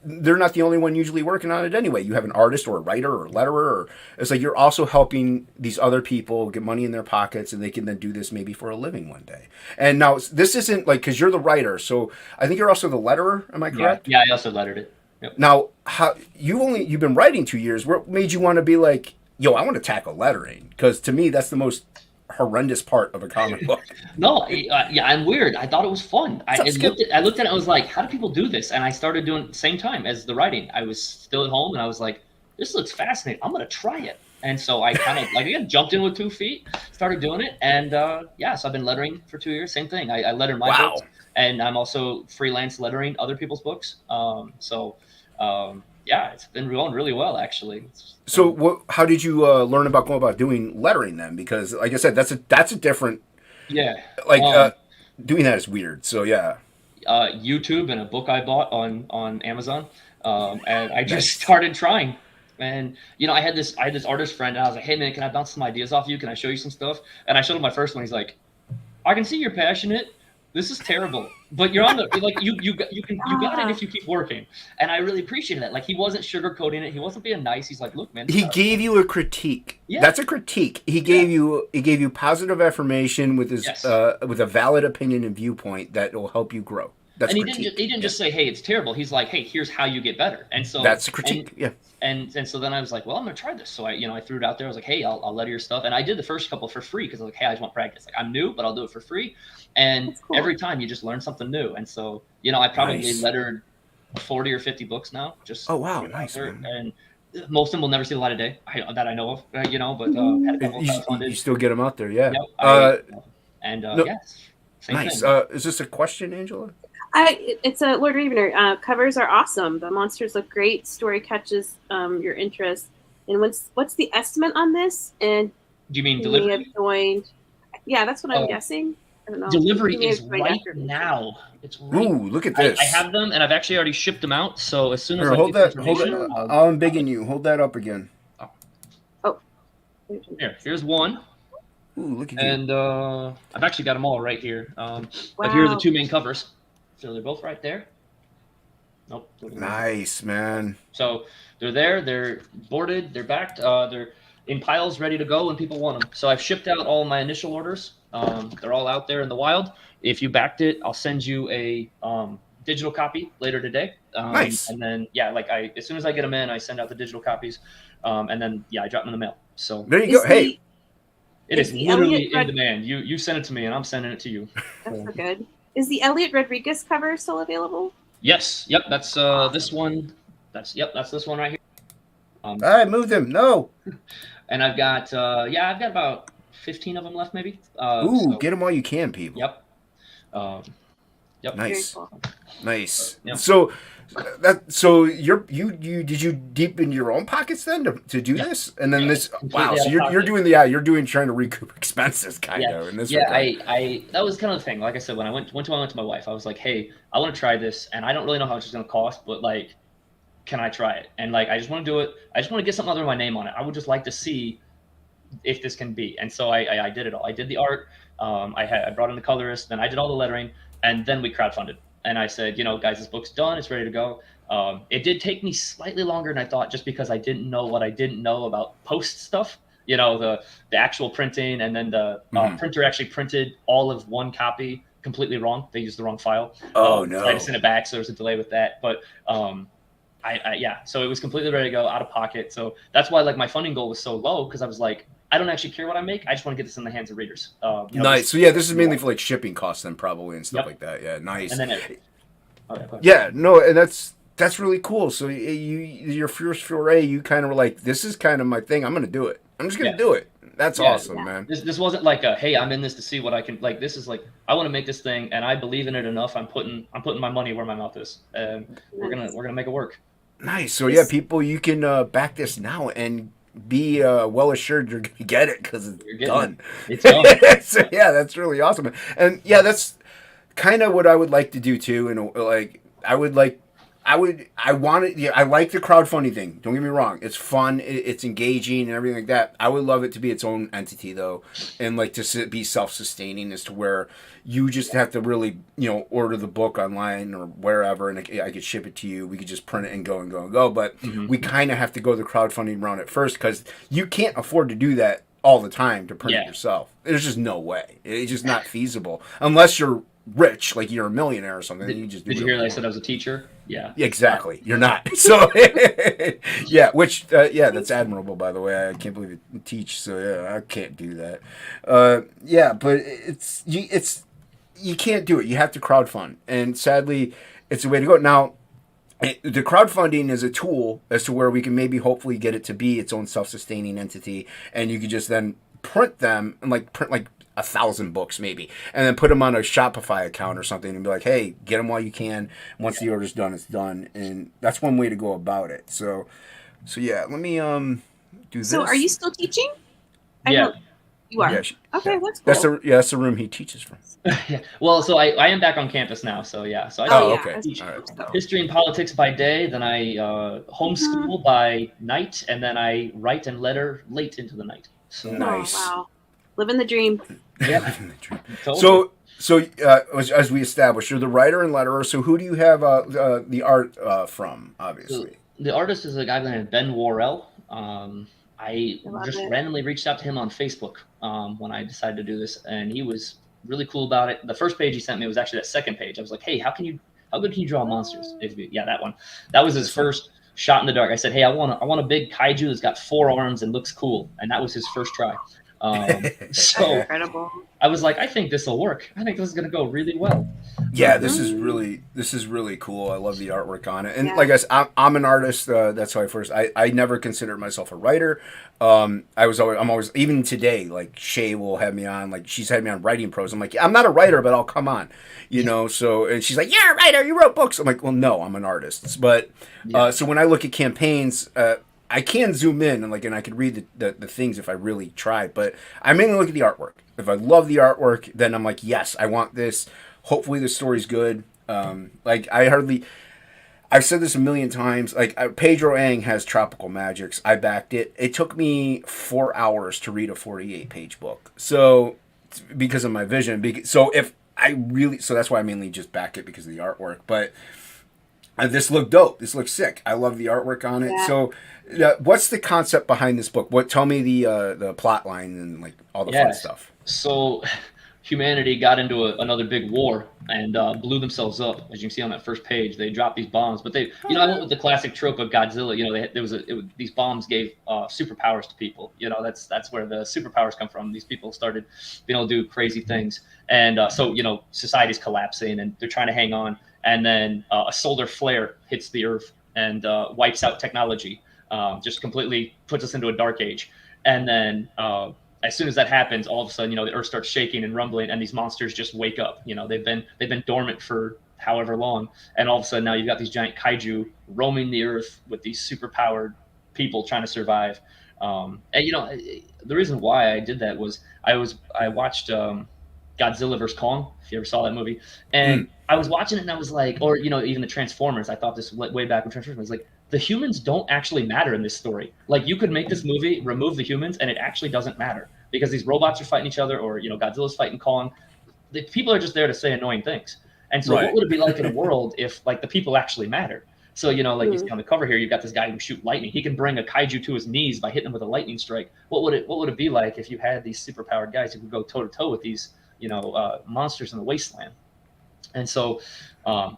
they're not the only one usually working on it anyway. You have an artist or a writer or a letterer. Or, it's like you're also helping these other people get money in their pockets and they can then do this maybe for a living one day. And now this isn't like, because you're the writer, so I think you're also the letterer. Am I correct? Yeah, I also lettered it. Yep. Now, you've been writing 2 years. What made you want to be like, yo, I want to tackle lettering? Because to me, that's the most horrendous part of a comic book. No, yeah, I'm weird. I thought it was fun. I looked at it and I was like, how do people do this? And I started doing it at the same time as the writing. I was still at home and I was like, this looks fascinating. I'm going to try it. And so I kind of again jumped in with 2 feet, started doing it. And so I've been lettering for 2 years. Same thing. I letter my books. And I'm also freelance lettering other people's books. It's been going really well, actually. So, how did you learn about going about doing lettering then? Because, like I said, that's a different. Yeah. Doing that is weird. So yeah. YouTube and a book I bought on Amazon, and I just started trying. And you know, I had this artist friend, and I was like, "Hey man, can I bounce some ideas off you? Can I show you some stuff?" And I showed him my first one. He's like, "I can see you're passionate. This is terrible, but you're on the like you got it if you keep working." And I really appreciated that. Like he wasn't sugarcoating it. He wasn't being nice. He's like, "Look, man." He gave you a critique. Yeah. That's a critique. He gave you positive affirmation with his with a valid opinion and viewpoint that will help you grow. That's and he didn't just say, "Hey, it's terrible." He's like, "Hey, here's how you get better." And so that's a critique. And so then I was like, well, I'm gonna try this. So I threw it out there. I was like, hey, I'll letter your stuff. And I did the first couple for free because I was like, hey, I just want practice. Like I'm new, but I'll do it for free. And cool. Every time you just learn something new. And so I probably lettered 40 or 50 books now. Just nice. And most of them will never see the light of day that I know of. But had a couple you still get them out there, yeah. Same nice. thing. Is this a question, Angela? It's a Lord Ravener. Covers are awesome. The monsters look great. Story catches your interest. And what's the estimate on this? And do you mean delivery? Have joined. Yeah, that's what I'm guessing. I don't know. Delivery is right now. It's right. Ooh, look at this. I have them, and I've actually already shipped them out. So as soon as hold that. I'm bigging you. Hold that up again. Oh. Here's one. Ooh, look at you. And I've actually got them all right here. But here are the 2 main covers. So they're both right there. Nope. Nice, man. So they're there. They're boarded. They're backed. They're in piles, ready to go when people want them. So I've shipped out all my initial orders. They're all out there in the wild. If you backed it, I'll send you a digital copy later today. Nice. And then as soon as I get them in, I send out the digital copies. And then I drop them in the mail. So there you go. Hey, it is literally in demand. You send it to me, and I'm sending it to you. That's so good. Is the Elliot Rodriguez cover still available? Yes. Yep. That's this one. That's this one right here. All right, move them. No. And I've got about 15 of them left, maybe. Get them while you can, people. Yep. Yep. Nice. Cool. Nice. Yep. So you did you deep into your own pockets then to do this, and then this so you're doing trying to recoup expenses kind of in this regard. I that was kind of the thing. Like I said, when I went to my wife, I was like, hey, I want to try this, and I don't really know how much it's going to cost, but like, can I try it? And like, I just want to do it. I just want to get something under my name on it. I would just like to see if this can be. And so I did it all. I did the art. I brought in the colorist, then I did all the lettering, and then we crowdfunded. And I said, guys, this book's done. It's ready to go. It did take me slightly longer than I thought, just because I didn't know what I didn't know about post stuff. you know, the actual printing, and then the printer actually printed all of one copy completely wrong. They used the wrong file. Oh So I had to no. send it back, so there was a delay with that. But yeah, so it was completely ready to go, out of pocket. So that's why like my funding goal was so low, because I was like, I don't actually care what I make. I just want to get this in the hands of readers. You know, Nice. So yeah, this is mainly for like shipping costs then probably and stuff Yep. like that. Yeah, nice. And then it, oh, yeah, go ahead. Yeah, no, and that's really cool. So your first foray, you kind of were like, this is kind of my thing. I'm gonna do it. I'm just gonna Yeah. do it. That's Yeah. awesome, man. This wasn't like a, hey, I'm in this to see what I can, like, this is like, I want to make this thing and I believe in it enough. I'm putting my money where my mouth is, and we're gonna make it work. Nice. So yeah, people, you can back this now and be well assured you're gonna get it because it's You're getting done. it. It's done. So yeah, that's really awesome. And yeah, that's kind of what I would like to do too. And like, I want it. Yeah, I like the crowdfunding thing. Don't get me wrong; it's fun, it's engaging, and everything like that. I would love it to be its own entity, though, and like to be self-sustaining, as to where you just have to really, order the book online or wherever, and I could ship it to you. We could just print it and go and go and go. But we kind of have to go the crowdfunding route at first because you can't afford to do that all the time to print it yourself. There's just no way. It's just not feasible unless you're rich, like you're a millionaire or something. Did you you hear that I said I was a teacher? Yeah. Exactly. You're not. So, yeah, which, that's admirable, by the way. I can't believe you teach. So, yeah, I can't do that. Yeah, but you can't do it. You have to crowdfund. And sadly, it's the way to go. Now, the crowdfunding is a tool as to where we can maybe hopefully get it to be its own self-sustaining entity. And you could just then print them and print 1,000 books maybe, and then put them on a Shopify account or something and be like, hey, get them while you can. Once the order's done, it's done. And that's one way to go about it. So yeah, let me do this. So are you still teaching? Yeah. You are? Yeah, okay, that's cool. That's the room he teaches from. Yeah. Well, so I am back on campus now. So yeah. So okay. teach All right. history and politics by day, then I homeschool by night, and then I write and letter late into the night. So nice. Oh, wow. Living the dream. Yeah. So as we established, you're the writer and letterer. So who do you have the art from? Obviously, so the artist is a guy named Ben Worrell. I just randomly reached out to him on Facebook when I decided to do this, and he was really cool about it. The first page he sent me was actually that second page. I was like, hey, how good can you draw monsters? Yeah, that one. That was his first shot in the dark. I said, hey, I want a big kaiju that's got 4 arms and looks cool, and that was his first try. So incredible. I was like, I think this will work. I think this is going to go really well. Yeah, this is really cool. I love the artwork on it. And like I said, I'm an artist. That's why I never considered myself a writer. I'm always, even today, like Shay will have me on, like she's had me on writing pros. I'm like, I'm not a writer, but I'll come on, so, and she's like, you're a writer, you wrote books. I'm like, well, no, I'm an artist. But, so when I look at campaigns, I can zoom in and I could read the things if I really try, but I mainly look at the artwork. If I love the artwork, then I'm like, yes, I want this. Hopefully the story's good. I've said this a million times. Pedro Ang has Tropical Magics. I backed it. It took me 4 hours to read a 48-page book. So because of my vision. So that's why I mainly just back it because of the artwork. But this looked dope. This looks sick. I love the artwork on it. Yeah. So, what's the concept behind this book? Tell me the plot line and all the fun stuff. So, humanity got into another big war and blew themselves up. As you can see on that first page, they dropped these bombs. But I went with the classic trope of Godzilla. These bombs gave superpowers to people. That's where the superpowers come from. These people started being able to do crazy things, and so society's collapsing, and they're trying to hang on. And then a solar flare hits the Earth and wipes out technology, just completely puts us into a dark age. And then as soon as that happens, all of a sudden, the Earth starts shaking and rumbling, and these monsters just wake up. They've been dormant for however long, and all of a sudden now you've got these giant kaiju roaming the Earth with these superpowered people trying to survive. And the reason why I did that was I watched Godzilla vs. Kong, if you ever saw that movie. And I was watching it and I was like, or, even the Transformers, I thought this way back when Transformers, I was like, the humans don't actually matter in this story. You could make this movie, remove the humans, and it actually doesn't matter because these robots are fighting each other, or, Godzilla's fighting Kong. The people are just there to say annoying things. And so what would it be like in a world if the people actually matter? So, like you see on the cover here, you've got this guy who can shoot lightning. He can bring a kaiju to his knees by hitting him with a lightning strike. What would it be like if you had these superpowered guys who could go toe to toe with these, monsters in the wasteland? And so,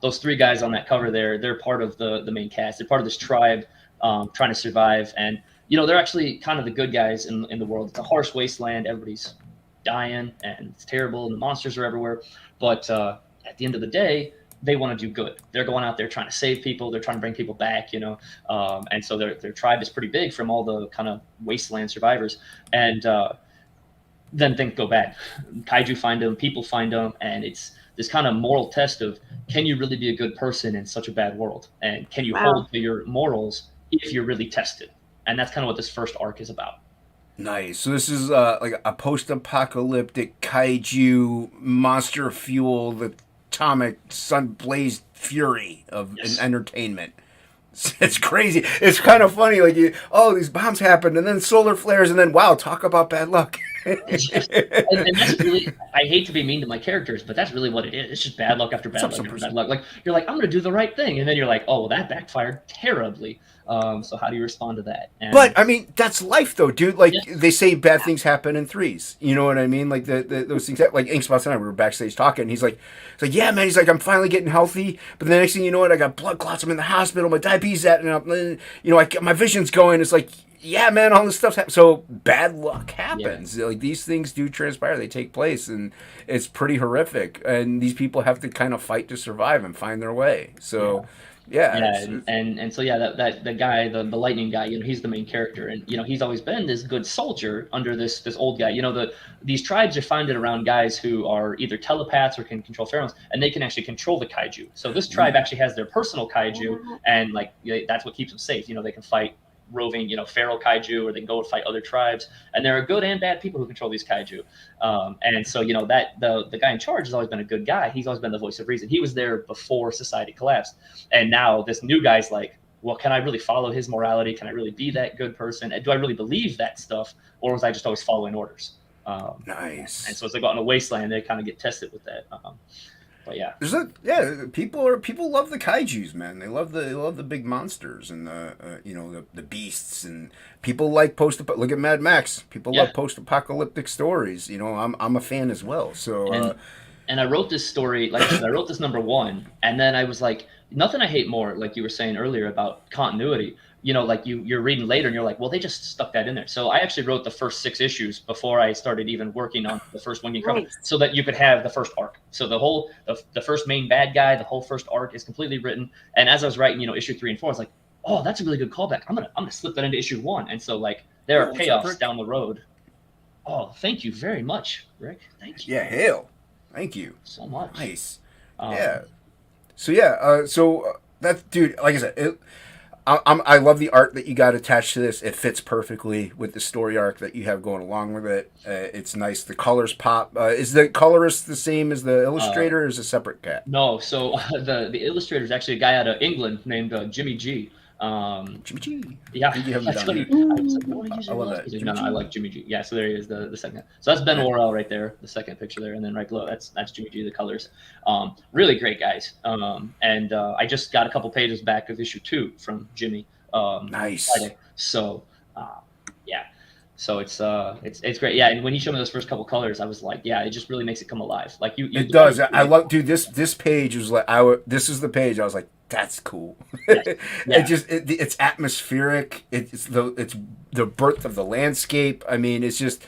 those three guys on that cover there, they're part of the main cast. They're part of this tribe, trying to survive. And, they're actually kind of the good guys in the world. It's a harsh wasteland. Everybody's dying and it's terrible and the monsters are everywhere. But at the end of the day, they want to do good. They're going out there trying to save people. They're trying to bring people back, and so their tribe is pretty big from all the kind of wasteland survivors. And then things go bad. Kaiju find them, people find them, and it's this kind of moral test of, can you really be a good person in such a bad world? And can you hold to your morals if you're really tested? And that's kind of what this first arc is about. Nice. So this is like a post-apocalyptic kaiju monster fuel, atomic sun blazed fury of entertainment. It's crazy. It's kind of funny. Like, these bombs happened, and then solar flares, and then talk about bad luck. And that's really, I hate to be mean to my characters, but that's really what it is. It's just bad luck after bad luck after bad luck. Like, you're like, I'm going to do the right thing, and then you're like, oh, well, that backfired terribly. So how do you respond to that? But I mean, that's life, though, dude. Like, they say bad things happen in threes. You know what I mean? Like those things. Like Inkspots and I, we were backstage talking. And he's like, yeah, man. He's like, I'm finally getting healthy. But the next thing you know, I got blood clots. I'm in the hospital. My diabetes my vision's going. It's like, yeah, man, all this stuff's happening. So bad luck happens. Like, these things do transpire. They take place, and it's pretty horrific. And these people have to kind of fight to survive and find their way. So. And so that the guy, the lightning guy, he's the main character, and he's always been this good soldier under this old guy. These tribes are founded around guys who are either telepaths or can control pheromones, and they can actually control the kaiju. So this tribe actually has their personal kaiju, and that's what keeps them safe. They can fight roving, feral kaiju, or they can go and fight other tribes. And there are good and bad people who control these kaiju. And so, that the guy in charge has always been a good guy. He's always been the voice of reason. He was there before society collapsed. And now this new guy's like, well, can I really follow his morality? Can I really be that good person? And do I really believe that stuff? Or was I just always following orders? Nice. And so as they go out in the wasteland, they kind of get tested with that. But yeah, people love the kaijus, man. They love the big monsters and the beasts, and people like look at Mad Max. People love post-apocalyptic stories. I'm a fan as well. So and I wrote this story, like I said, I wrote this number one, and then I was like, nothing I hate more, like you were saying earlier about continuity. Like you're reading later and you're like, well, they just stuck that in there. So I actually wrote the first 6 issues before I started even working on the first one, so that you could have the first arc. So the first main bad guy, the whole first arc is completely written. And as I was writing, issue 3 and 4, I was like, oh, that's a really good callback. I'm gonna slip that into issue 1. And so there are payoffs down the road. Oh, thank you very much, Rick. Thank you. Yeah, hail. Thank you so much. Nice. So that, dude, like I said, I love the art that you got attached to this. It fits perfectly with the story arc that you have going along with it. It's nice. The colors pop. Is the colorist the same as the illustrator, or is it a separate cat? No. So the illustrator is actually a guy out of England named Jimmy G. Jimmy G. Yeah, that's funny. I love that. No, I like Jimmy G. Yeah, so there he is, the second. So that's Ben Worrell right there, the second picture there, and then right below that's Jimmy G. The colors, really great guys. And I just got a couple pages back of issue 2 from Jimmy. Nice. Friday. So, So it's great. Yeah, and when he showed me those first couple colors, I was like, yeah, it just really makes it come alive. Like you it does. I love, dude. This page was like, this is the page I was like, that's cool. It's atmospheric. It's the birth of the landscape. I mean, it's just,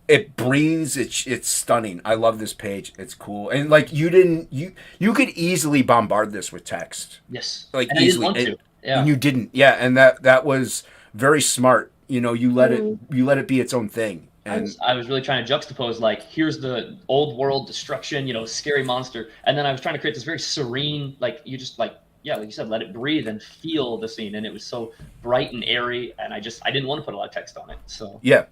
it breathes. It's stunning. I love this page. It's cool. And like you could easily bombard this with text. Yes. Like and easily. I didn't want to. Yeah. And you didn't. Yeah. And that was very smart. You let it be its own thing. And I was really trying to juxtapose, like, here's the old world destruction, scary monster, and then I was trying to create this very serene, like you just like you said, let it breathe and feel the scene, and it was so bright and airy, and I didn't want to put a lot of text on it. So yeah,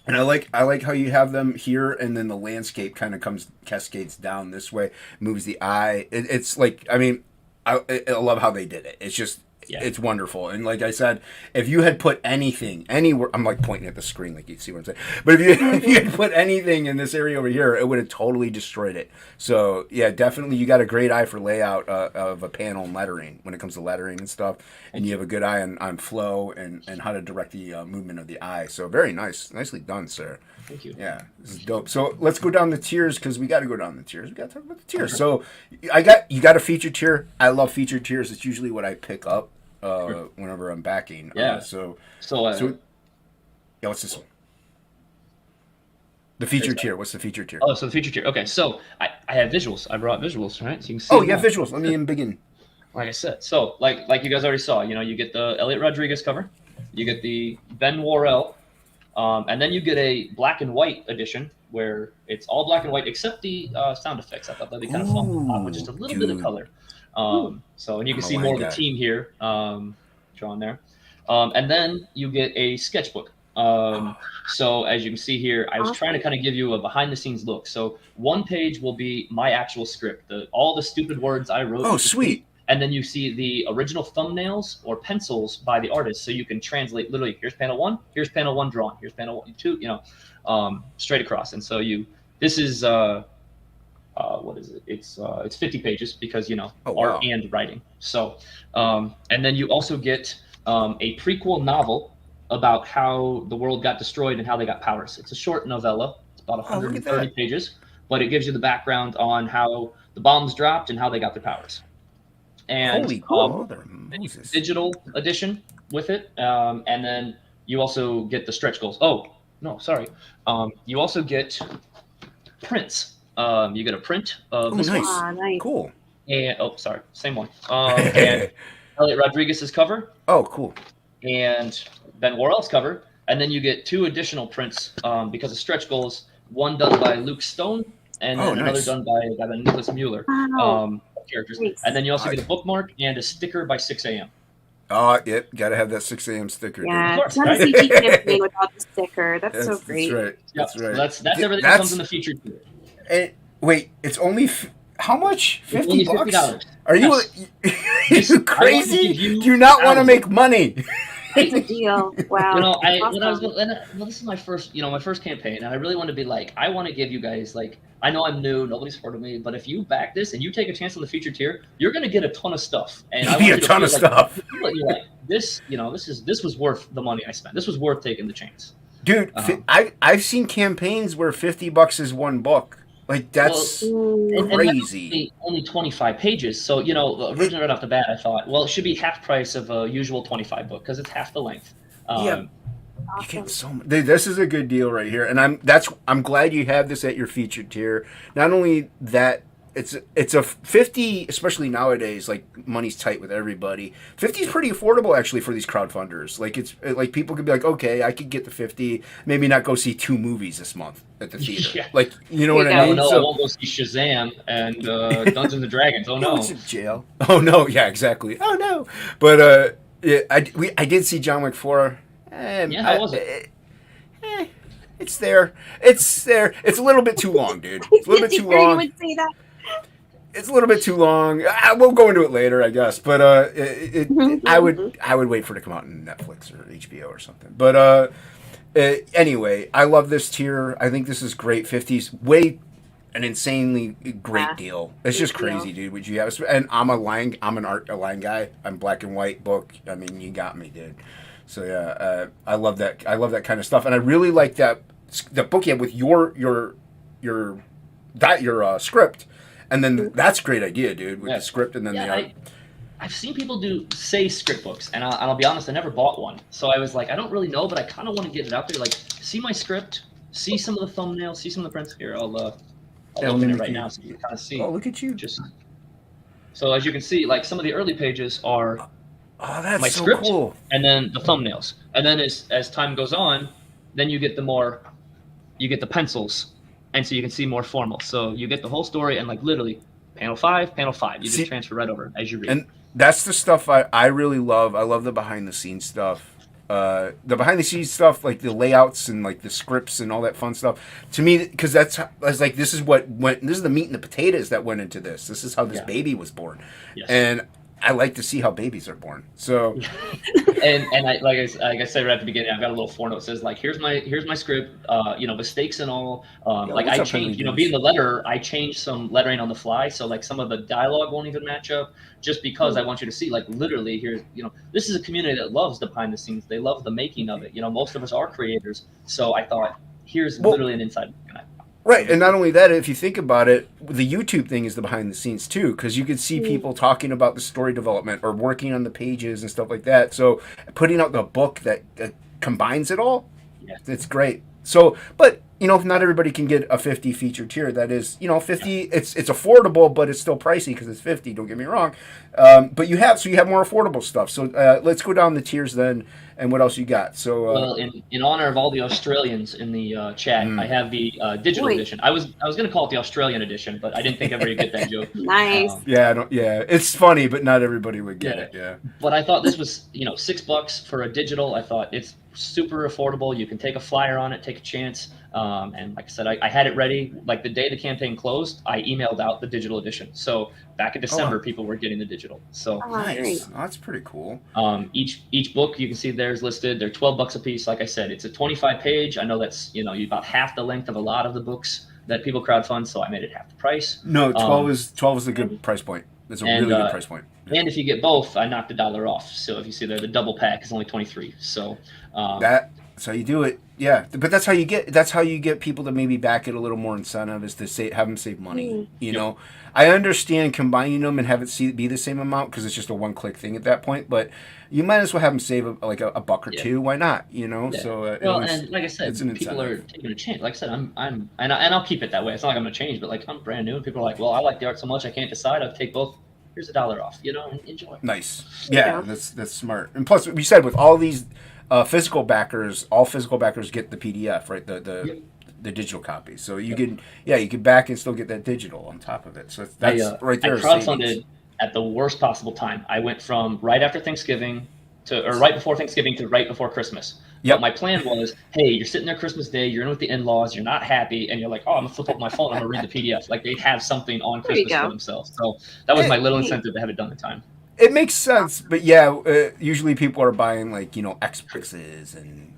and I like how you have them here, and then the landscape kind of cascades down this way, moves the eye. It's like, I mean, I love how they did it. It's just, Yeah. It's wonderful. And like I said, if you had put anything anywhere, I'm like pointing at the screen, like you see what I'm saying. But if you had put anything in this area over here, it would have totally destroyed it. So yeah, definitely, you got a great eye for layout of a panel and lettering when it comes to lettering and stuff. And you have a good eye on flow and how to direct the movement of the eye. So very nice, nicely done, sir. Thank you. Yeah, this is dope. So let's go down the tiers because we got to go down the tiers. We got to talk about the tiers. So you got a featured tier. I love featured tiers. It's usually what I pick up whenever I'm backing. Yeah. So yeah, what's this one? The featured tier. What's the featured tier? Oh, so the featured tier. Okay, so I have visuals. I brought visuals, right? So you can see. Oh, yeah, visuals. Let me begin. Like I said, so like you guys already saw, you get the Elliot Rodriguez cover, you get the Ben Worrell. And then you get a black and white edition where it's all black and white except the sound effects. I thought that'd be kind of fun to pop with just a little bit of color. And you can see more of the team here drawn there. And then you get a sketchbook. So as you can see here, I was trying to kind of give you a behind the scenes look. So one page will be my actual script, all the stupid words I wrote. Oh, sweet. And then you see the original thumbnails or pencils by the artist, so you can translate literally. Here's panel 1. Here's panel 1 drawn. Here's panel 2. Straight across. And so this is what is it? It's 50 pages because art and writing. So and then you also get a prequel novel about how the world got destroyed and how they got powers. It's a short novella. It's about 130 pages, but it gives you the background on how the bombs dropped and how they got their powers. And holy cool. Digital edition with it, and then you also get the stretch goals. Oh no, sorry. You also get prints. You get a print of this nice. one. Nice. Cool. And same one. And Elliot Rodriguez's cover. Oh, cool. And Ben Worrell's cover, and then you get 2 additional prints because of stretch goals. One done by Luke Stone, and then another done by Nicholas Mueller. Wow. Characters. And then you also get a bookmark and a sticker by 6 a.m. Oh, yep. Got to have that 6 a.m. sticker. Yeah, dude. it's not a CG campaign without the sticker. That's so great. That's right. That's right. So that's everything that comes in the featured tier. And wait, it's only how much? $50? $50. Are you you crazy? Do you not want to make money? It's a deal. Wow. This is my first, my first campaign, and I really want to be like, I want to give you guys I know I'm new, nobody's heard of me, but if you back this and you take a chance on the featured tier, you're gonna get a ton of stuff. And I want you a ton of stuff. You're like, this was worth the money I spent. This was worth taking the chance. Dude, I've seen campaigns where $50 is one book. Like that's crazy. Only 25 pages. So, originally right off the bat, I thought, well, it should be half price of a usual 25 book because it's half the length. Yeah. You get so much. This is a good deal right here, and I'm glad you have this at your featured tier. Not only that, it's a 50, especially nowadays. Like money's tight with everybody. 50 is pretty affordable actually for these crowdfunders. Like it's like people could be like, okay, I could get the 50, maybe not go see 2 movies this month at the theater. Yeah. Like I mean? No, I won't go see Shazam and Dungeons and Dragons. Oh no, it's in jail. Oh no, yeah, exactly. Oh no, but I did see John Wick 4. How was it? It's there. It's there. It's a little bit too long, dude. It's a little bit too long. You would say that. It's a little bit too long. We'll go into it later, I guess. But I would wait for it to come out on Netflix or HBO or something. But anyway, I love this tier. I think this is great. 50's an insanely great deal. It's just crazy, dude. Would you have? And I'm a line guy. I'm black and white book. I mean, you got me, dude. So yeah, I love that. I love that kind of stuff, and I really like that book you have with your script, and then that's a great idea, dude. With the script and then the art. I've seen people say script books, and I'll be honest, I never bought one. So I was like, I don't really know, but I kind of want to get it out there. Like, see my script, see some of the thumbnails, see some of the prints. Here, I'll open it right now so you can kind of see. Oh, look at you! So as you can see, like some of the early pages are. Oh, that's my so script, cool. And then the thumbnails. And then as time goes on, then you get the pencils. And so you can see more formal. So you get the whole story and literally panel 5. You just transfer right over as you read. And that's the stuff I really love. I love the behind the scenes stuff. The behind the scenes stuff, like the layouts and like the scripts and all that fun stuff. To me, because this is the meat and the potatoes that went into this. This is how this baby was born. Yes. And I like to see how babies are born. So and like I said right at the beginning, I've got a little footnote that says like, here's my script, mistakes and all. yeah, Like what's I up, Henry changed, Davis? being the letter, I changed some lettering on the fly, so like some of the dialogue won't even match up, just because I want you to see like literally here's this is a community that loves the behind the scenes, they love the making of it. Most of us are creators, so I thought here's Well, literally an inside look, and I right, wanted and to not do only that, if you think about it, the YouTube thing is the behind the scenes too, because you could see Mm. people talking about the story development or working on the pages and stuff like that. So putting out the book that combines it all, yeah. it's great. So, but not everybody can get a 50 feature tier. That is, 50. It's affordable, but it's still pricey because it's 50. Don't get me wrong. But you have more affordable stuff. So let's go down the tiers then, and what else you got? So, Well, in honor of all the Australians in the chat, I have the digital Boy. edition. I was going to call it the Australian edition, but I didn't think everybody would get that joke. Nice. yeah, I don't. Yeah, it's funny, but not everybody would get Yeah. it. Yeah. But I thought this was, $6 for a digital. I thought it's super affordable. You can take a flyer on it, take a chance. And like I said, I had it ready. Like the day the campaign closed, I emailed out the digital edition. So back in December, people were getting the digital. So Oh, great. Nice. Oh, that's pretty cool. each book you can see there's listed. They're $12 a piece. Like I said, it's a 25 page. I know that's about half the length of a lot of the books that people crowdfund. So I made it half the price. No, 12 is a good price point. It's a really good price point. And if you get both, I knocked $1 off. So if you see there, the double pack is only 23. So That's how you do it. Yeah, but that's how you get people to maybe back it a little more incentive is to have them save money. I understand combining them and have it be the same amount because it's just a one-click thing at that point. But you might as well have them save a buck or two. Why not? So and like I said, it's an people incentive. are taking a chance. Like I said, and I'll keep it that way. It's not like I'm gonna change, but like I'm brand new, and people are like, well, I like the art so much, I can't decide. I'll take both. Here's $1 off. And enjoy. Nice. Yeah, that's smart. And plus, we said with all these physical backers, all physical backers get the PDF, right? The digital copy. So you can back and still get that digital on top of it. So that's right there. I crowdfunded at the worst possible time. I went from right after Thanksgiving or right before Thanksgiving to right before Christmas. Yep. But my plan was, hey, you're sitting there Christmas Day, you're in with the in-laws, you're not happy, and you're like, oh, I'm gonna flip up my phone, I'm gonna read the PDF. Like they have something on Christmas for themselves. So that was my little incentive to have it done in time. It makes sense, but yeah, usually people are buying like Xboxes and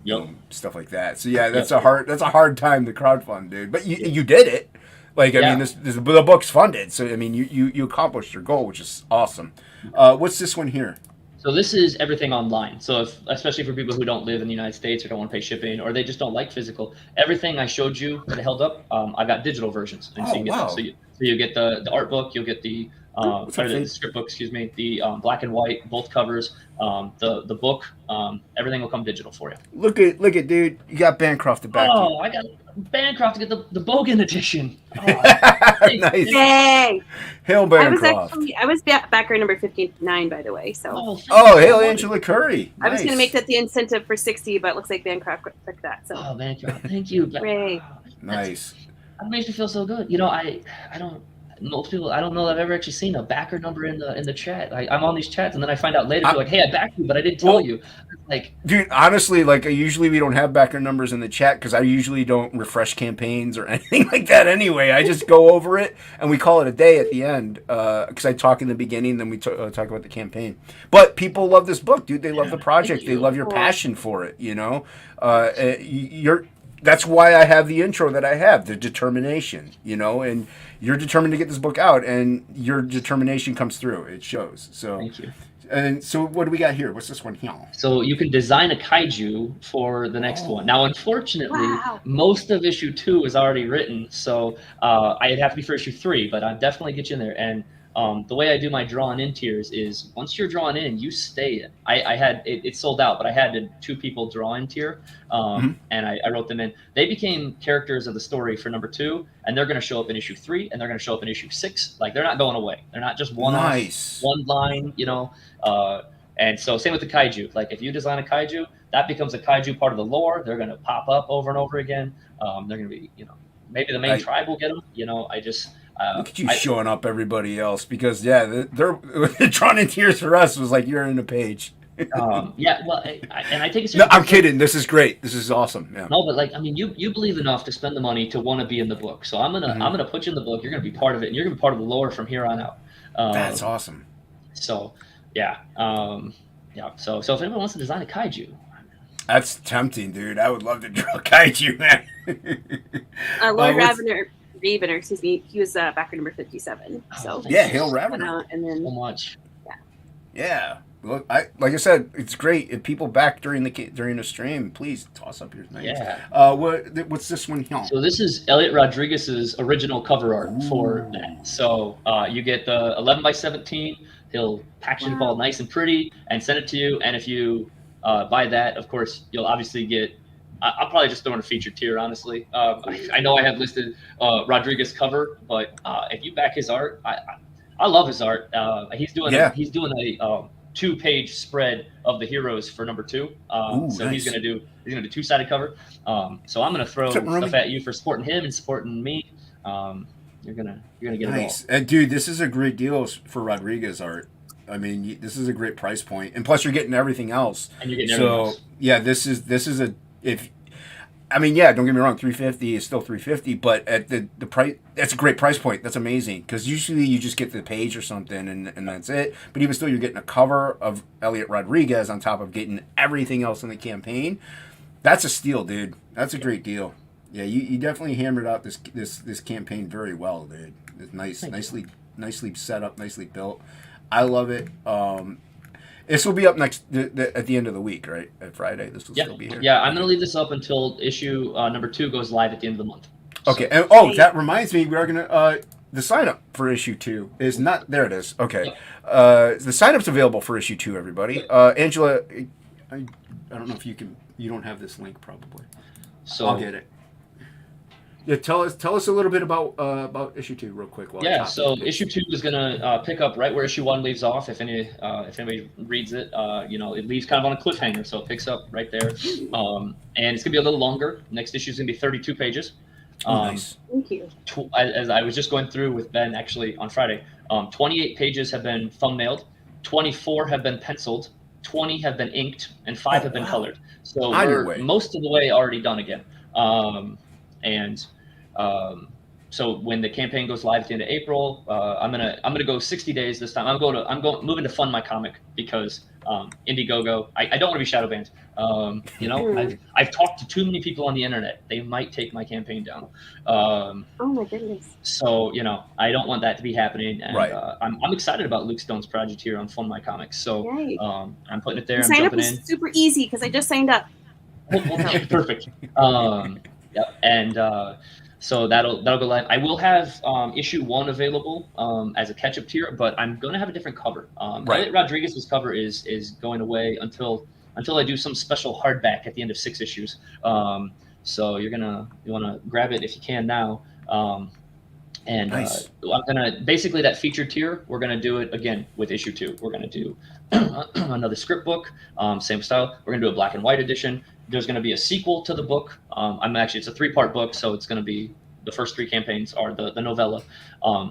stuff like that. So yeah, that's a hard time to crowdfund, dude. But you did it. Like I mean, the book's funded, so I mean, you accomplished your goal, which is awesome. What's this one here? So this is everything online. So especially for people who don't live in the United States or don't want to pay shipping or they just don't like physical, everything I showed you that I held up, I got digital versions. And so you get them. So you get the art book, you'll get the script book, the black and white, both covers, the book, everything will come digital for you. Look at dude, you got Bancroft to back you. Oh, I got Bancroft to get the Bogan edition. Oh, nice. Yay! Hail Bancroft. I was backer number 59, by the way. So. Hail Angela Curry. Nice. I was going to make that the incentive for 60, but it looks like Bancroft took that. So. Oh, Bancroft, thank you. Hooray. Nice. That makes me feel so good. I don't. Most people, I don't know that I've ever actually seen a backer number in the chat. I'm on these chats, and then I find out later, like, hey, I backed you, but I didn't tell you. Like, dude, honestly, like, usually we don't have backer numbers in the chat because I usually don't refresh campaigns or anything like that anyway. I just go over it, and we call it a day at the end because I talk in the beginning, then we talk about the campaign. But people love this book, dude. They love the project. They love your passion for it, That's why I have the intro that I have, the determination, and you're determined to get this book out, and your determination comes through. It shows. So, thank you. And so, what do we got here? What's this one here? So you can design a kaiju for the next one. Now, unfortunately, most of issue 2 is already written, so I'd have to be for issue 3, but I'll definitely get you in there. And the way I do my drawn in tiers is once you're drawn in, you stay in. I had it sold out, but I had 2 people draw in tier, and I wrote them in. They became characters of the story for number 2, and they're going to show up in issue 3, and they're going to show up in issue 6. Like they're not going away. They're not just one line, And so same with the kaiju. Like if you design a kaiju, that becomes a kaiju part of the lore. They're going to pop up over and over again. They're going to be, maybe the main tribe will get them. I just. Look at you showing up everybody else because they're drawn in tears for us was like you're in a page. Well, I take it seriously. No, I'm kidding. This is great. This is awesome. Yeah. No, but you believe enough to spend the money to want to be in the book. So I'm gonna put you in the book. You're gonna be part of it, and you're gonna be part of the lore from here on out. That's awesome. So Yeah. Yeah. So if anyone wants to design a kaiju, That's tempting, dude. I would love to draw kaiju, man. Lord what's- Ravener, excuse me, he was backer number 57. So thank Yeah, you Hail so Ravener. and then much. Yeah. Look, like I said, it's great if people back during the stream. Please toss up your names. Yeah. What's this one here? So this is Elliot Rodriguez's original cover art for Ooh. that. So you get the 11 by 17. He'll package it up all nice and pretty and send it to you. And if you buy that, of course, you'll obviously get. I'll probably just throw in a featured tier, honestly. I know I have listed Rodriguez cover, but if you back his art, I love his art. He's doing Yeah. he's doing a 2-page spread of the heroes for number 2. Ooh, so nice. he's gonna do 2-sided cover. So I'm gonna throw What's up, Romy? stuff at you for supporting him and supporting me. You're gonna get Nice. it all. And dude, this is a great deal for Rodriguez art. I mean, this is a great price point, and plus you're getting everything else. And you're getting everything else. Yeah, this is a if. I mean, yeah, don't get me wrong, $350 is still $350, but at the price, that's a great price point. That's amazing because usually you just get the page or something and that's it. But even still, you're getting a cover of Elliot Rodriguez on top of getting everything else in the campaign. That's a steal, dude. That's a great deal. Yeah, you definitely hammered out this campaign very well, dude. It's nicely set up, nicely built. I love it. This will be up at the end of the week, right? At Friday, this will still be here. Yeah, I'm gonna leave this up until issue number 2 goes live at the end of the month. Okay, and that reminds me, we are gonna the sign up for issue 2 is not there. It is okay. The sign up's available for issue 2. Everybody, Angela, I don't know if you can. You don't have this link probably. So I'll get it. Yeah, tell us a little bit about issue 2 real quick. So issue 2 is gonna pick up right where issue 1 leaves off. If anybody reads it, it leaves kind of on a cliffhanger, so it picks up right there. And it's gonna be a little longer. Next issue is gonna be 32 pages. Nice. Thank you. As I was just going through with Ben actually on Friday, 28 pages have been thumbnailed, 24 have been penciled, 20 have been inked, and 5 have been colored. So we're most of the way already done again. So when the campaign goes live at the end of April, I'm gonna go 60 days this time. I'm moving to Fund My Comic because Indiegogo. I don't want to be shadow banned. I've talked to too many people on the internet. They might take my campaign down. Oh my goodness. So I don't want that to be happening. And right. I'm excited about Luke Stone's project here on Fund My Comics. So I'm putting it there. I'm sign up jumping is in. super easy because I just signed up. Perfect. Yep. And so that'll go live. I will have issue 1 available as a catch-up tier, but I'm going to have a different cover. Elliot Rodriguez's cover is going away until I do some special hardback at the end of 6 issues. So you want to grab it if you can now. Nice. I'm gonna basically that featured tier. We're gonna do it again with issue 2. We're gonna do another script book, same style. We're gonna do a black and white edition. There's gonna be a sequel to the book. It's a 3-part book, so it's gonna be the first 3 campaigns are the novella.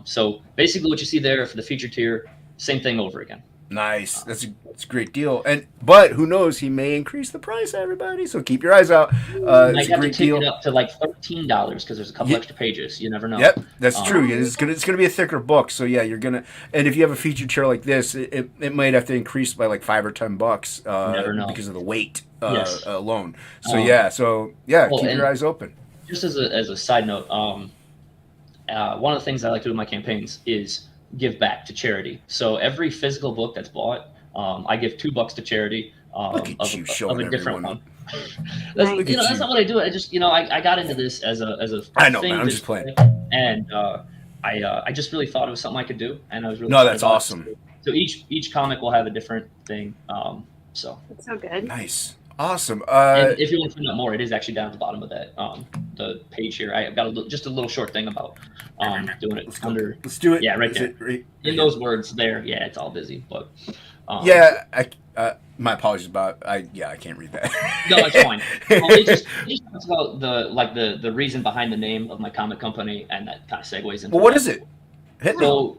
So basically, what you see there for the featured tier, same thing over again. Nice. That's a great deal. But who knows? He may increase the price, everybody. So keep your eyes out. It's a great deal. It up to like $13 because there's a couple extra pages. You never know. Yep, that's true. It's gonna be a thicker book. So yeah, you're gonna. And if you have a featured chair like this, it might have to increase by like $5 or $10 never know. because of the weight Yes. alone. So keep your eyes open. Just as a side note, one of the things I like to do in my campaigns is give back to charity. So every physical book that's bought, I give $2 to charity. Look at you showing a different everyone. That's not what I do. I just I got into this as a I know, thing man. I'm just playing. And I just really thought it was something I could do, and I was really that's awesome. So each comic will have a different thing. So that's so good. Nice. Awesome. And if you want to find out more, it is actually down at the bottom of that the page here. I've got just a little short thing about doing it under. Let's do it. Yeah, right there. Right in those words there. Yeah, it's all busy, but. My apologies about I can't read that. No, it's fine. It just talks about the reason behind the name of my comic company, and that kind of segues into. Well, what is it? So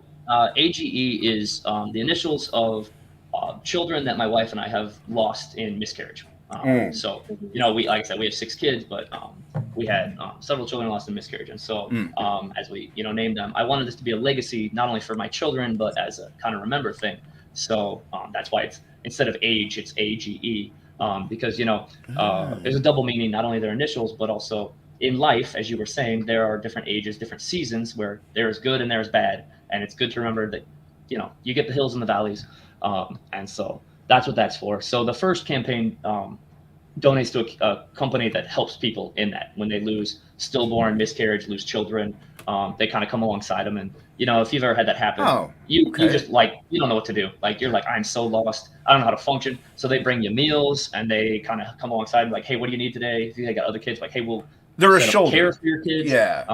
AGE is the initials of children that my wife and I have lost in miscarriage. So we like I said, we have 6 kids, but we had several children lost in miscarriage, and so as we named them, I wanted this to be a legacy not only for my children but as a kind of remember thing. So that's why it's instead of age, it's AGE. Because there's a Mm. double meaning, not only their initials, but also in life, as you were saying, there are different ages, different seasons where there is good and there is bad, and it's good to remember that you get the hills and the valleys, and so that's what that's for. So the first campaign donates to a company that helps people in that when they lose stillborn, miscarriage, lose children. They kind of come alongside them, and if you've ever had that happen, Oh, you okay. just like you don't know what to do. Like you're like, I'm so lost, I don't know how to function. So they bring you meals, and they kind of come alongside, like, hey, what do you need today? If they got other kids, like, hey, we'll They're a set up care shoulder. for your kids. Yeah.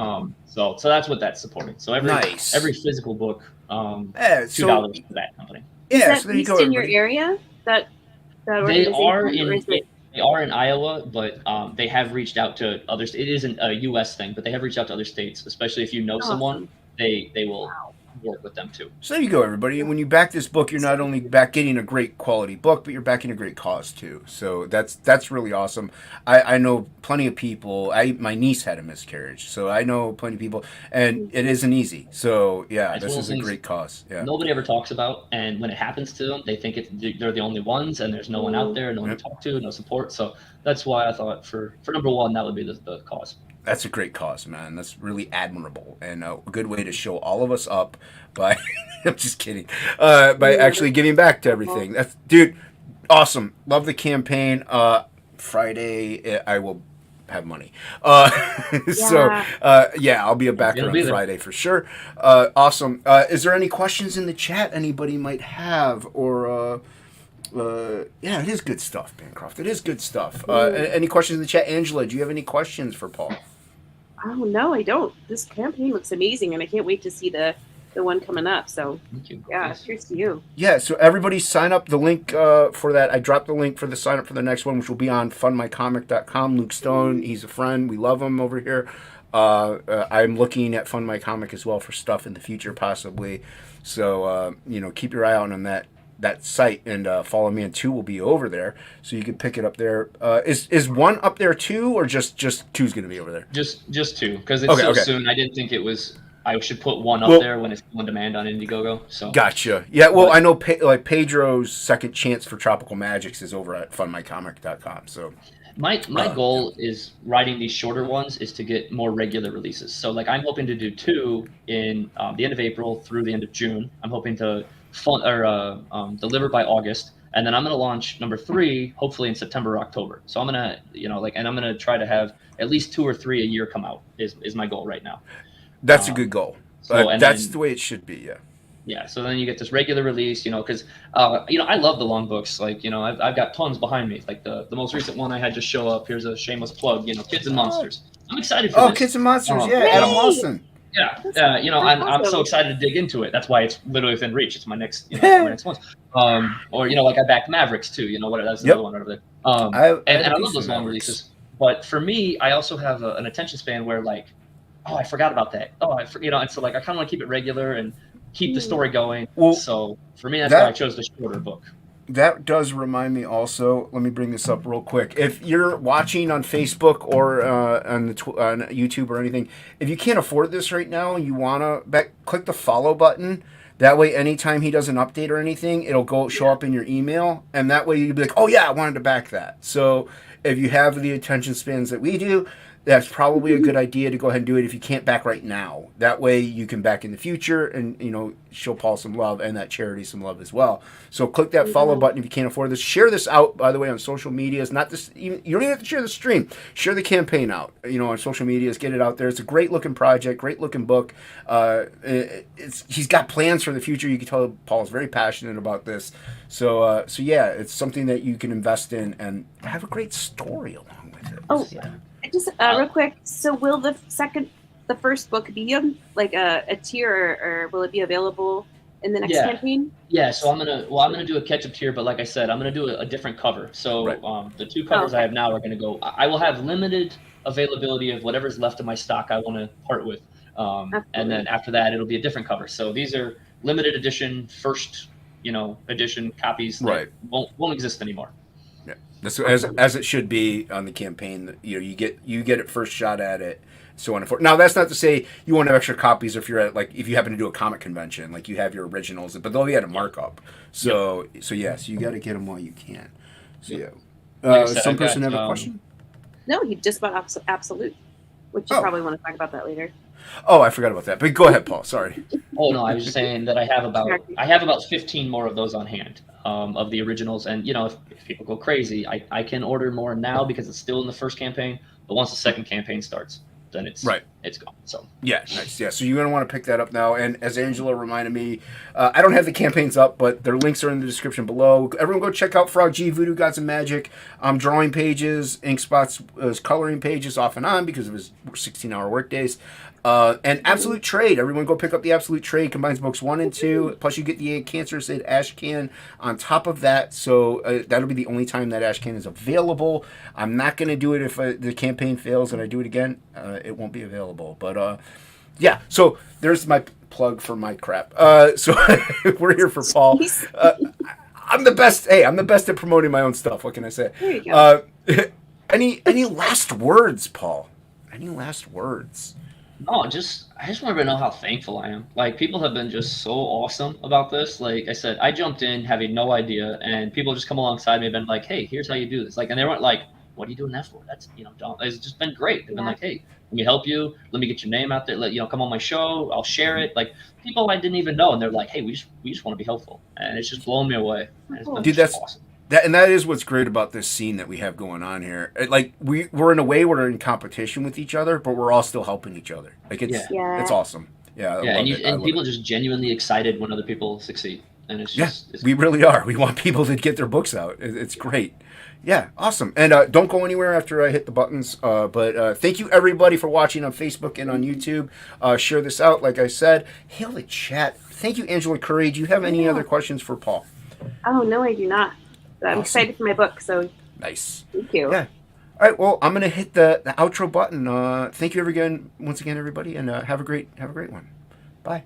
So that's what that's supporting. So every Nice. physical book, Yeah. So $2 for that company. Is yeah. that So there you go, based in your everybody. area? That They are organization, or in is it? they are in Iowa, but they have reached out to others. It isn't a U.S. thing, but they have reached out to other states, especially if you know someone. Awesome. They will Wow. work with them too. So there you go, everybody. When you back this book, you're not only back getting a great quality book, but you're backing a great cause too. So that's really awesome. I know plenty of people. My niece had a miscarriage, so I know plenty of people, and it isn't easy. So yeah, It's one this of is those a things great cause. Yeah. nobody ever talks about, and when it happens to them, they think they're the only ones, and there's no one out there, no one to Yep. talk to, no support. So that's why I thought for number one, that would be the cause. That's a great cause, man. That's really admirable and a good way to show all of us up by. I'm just kidding. By Yeah, actually giving back to that's everything. That's dude, awesome. Love the campaign. Friday, I will have money. Uh, so yeah. yeah, I'll be a backer It'll on be there. Friday for sure. Awesome. Is there any questions in the chat anybody might have or? Yeah, it is good stuff, Bancroft. It is good stuff. Any questions in the chat? Angela, do you have any questions for Paul? Oh no, I don't. This campaign looks amazing, and I can't wait to see the one coming up. So Thank you. yeah, Yes. cheers to you. Yeah, so everybody sign up. The link for that, I dropped the link for the sign up for the next one, which will be on fundmycomic.com. Luke Stone, he's a friend. We love him over here. I'm looking at Fund My Comic as well for stuff in the future, possibly. So, keep your eye out on that site and follow me. And 2 will be over there, so you can pick it up there. Is 1 up there too, or just 2's going to be over there? Just two, because it's Okay, so okay. soon. I didn't think it was. I should put one up Well, there when it's on demand on Indiegogo. So Gotcha. Yeah, well, But- I know like Pedro's second chance for Tropical Magics is over at fundmycomic.com. So My goal is writing these shorter ones is to get more regular releases. So like I'm hoping to do 2 in the end of April through the end of June. I'm hoping to deliver by August, and then I'm going to launch number 3 hopefully in September or October. So I'm gonna and I'm gonna try to have at least 2 or 3 a year come out is my goal right now. that's a good goal. And That's then the way it should be. Yeah. yeah, so then you get this regular release, because I love the long books. Like I've got tons behind me. Like the most recent one I had just show up. Here's a shameless plug. Kids and monsters. I'm excited for Oh, this. Kids and Monsters. Um, Yeah, Yay! Adam Lawson. Yeah, That's I'm so awesome. excited to dig into it. That's why it's literally within reach. It's my next, my next one. Or like I backed Mavericks too. Whatever. That's another one over there. I had And a I piece love of those long Mavericks. releases. But for me, I also have an attention span where like, oh, I forgot about that. Oh, and so like I kind of want to keep it regular and keep the story going. Well, So for me, that's why I chose the shorter book. That does remind me also. Let me bring this up real quick. If you're watching on Facebook or on YouTube or anything, if you can't afford this right now and you wanna click the follow button. That way, anytime he does an update or anything, it'll show up in your email, and that way you'll be like, "Oh yeah, I wanted to back that." So if you have the attention spans that we do, that's probably a good idea to go ahead and do it if you can't back right now. That way you can back in the future and show Paul some love and that charity some love as well. So click that follow button if you can't afford this. Share this out, by the way, on social medias. Not this, you don't even have to share the stream. Share the campaign out. On social medias. Get it out there. It's a great looking project, great looking book. He's got plans for the future. You can tell Paul's very passionate about this. So yeah, it's something that you can invest in and have a great story along with it. Oh, Yeah. just real quick. So will the first book be like a tier, or will it be available in the next campaign? Yeah, so I'm gonna do a catch-up tier, but like I said, I'm gonna do a different cover. So Right. the 2 covers I have now are gonna go. I will have limited availability of whatever's left of my stock I want to part with, and then after that it'll be a different cover. So these are limited edition first edition copies that won't exist anymore. Yeah, that's as it should be on the campaign. You get it first shot at it, so on and forth. Now that's not to say you won't have extra copies if you're at like if you happen to do a comic convention, like you have your originals, but they'll be at a markup. So so you got to get them while you can. So yeah. Like I said, Some I've person got, have a question? No, he just bought Absolute, which you probably want to talk about that later. Oh, I forgot about that. But go ahead, Paul. Sorry. Oh no, I was just saying that I have about 15 more of those on hand, of the originals. And you know, if people go crazy, I can order more now because it's still in the first campaign. But once the second campaign starts, then it's gone. So yeah, nice. Yeah, so you're gonna want to pick that up now. And as Angela reminded me, I don't have the campaigns up, but their links are in the description below. Everyone, go check out Frog G, Voodoo Gods and Magic, drawing pages, Ink Spots, coloring pages off and on because of his 16-hour work days. And Absolute Trade. Everyone go pick up the Absolute Trade. Combines books 1 and 2. Plus you get the Cancerous Aid Ash Can on top of that. So that'll be the only time that Ash Can is available. I'm not going to do it if the campaign fails and I do it again. It won't be available. But yeah, so there's my plug for my crap. So we're here for Paul. I'm the best. Hey, I'm the best at promoting my own stuff. What can I say? There you go. Any last words, Paul? Any last words? no, I just wanted to know how thankful I am. Like people have been just so awesome about this. Like I said, I jumped in having no idea, and people just come alongside me and been like, "Hey, here's how you do this." Like, and they weren't like, "What are you doing that for?" That's don't. It's just been great. They've been like, "Hey, let me help you. Let me get your name out there. Come on my show. I'll share it." Like people I didn't even know, and they're like, "Hey, we just want to be helpful," and it's just blown me away. And it's been Dude, just that's awesome. that is what's great about this scene that we have going on here. Like we're in a way we're in competition with each other, but we're all still helping each other. Like it's awesome. Yeah, I love it. And people just genuinely excited when other people succeed, and it's just we really are. We want people to get their books out. It's great. Yeah, awesome. And don't go anywhere after I hit the buttons. But thank you everybody for watching on Facebook and on YouTube. Share this out, like I said. Hail the chat. Thank you, Angela Curry. Do you have any other questions for Paul? Oh no, I do not. I'm excited for my book, so nice. Thank you. Yeah. All right. Well, I'm gonna hit the outro button. Thank you once again, everybody, and have a great one. Bye.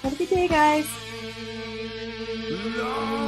Have a good day, guys. No.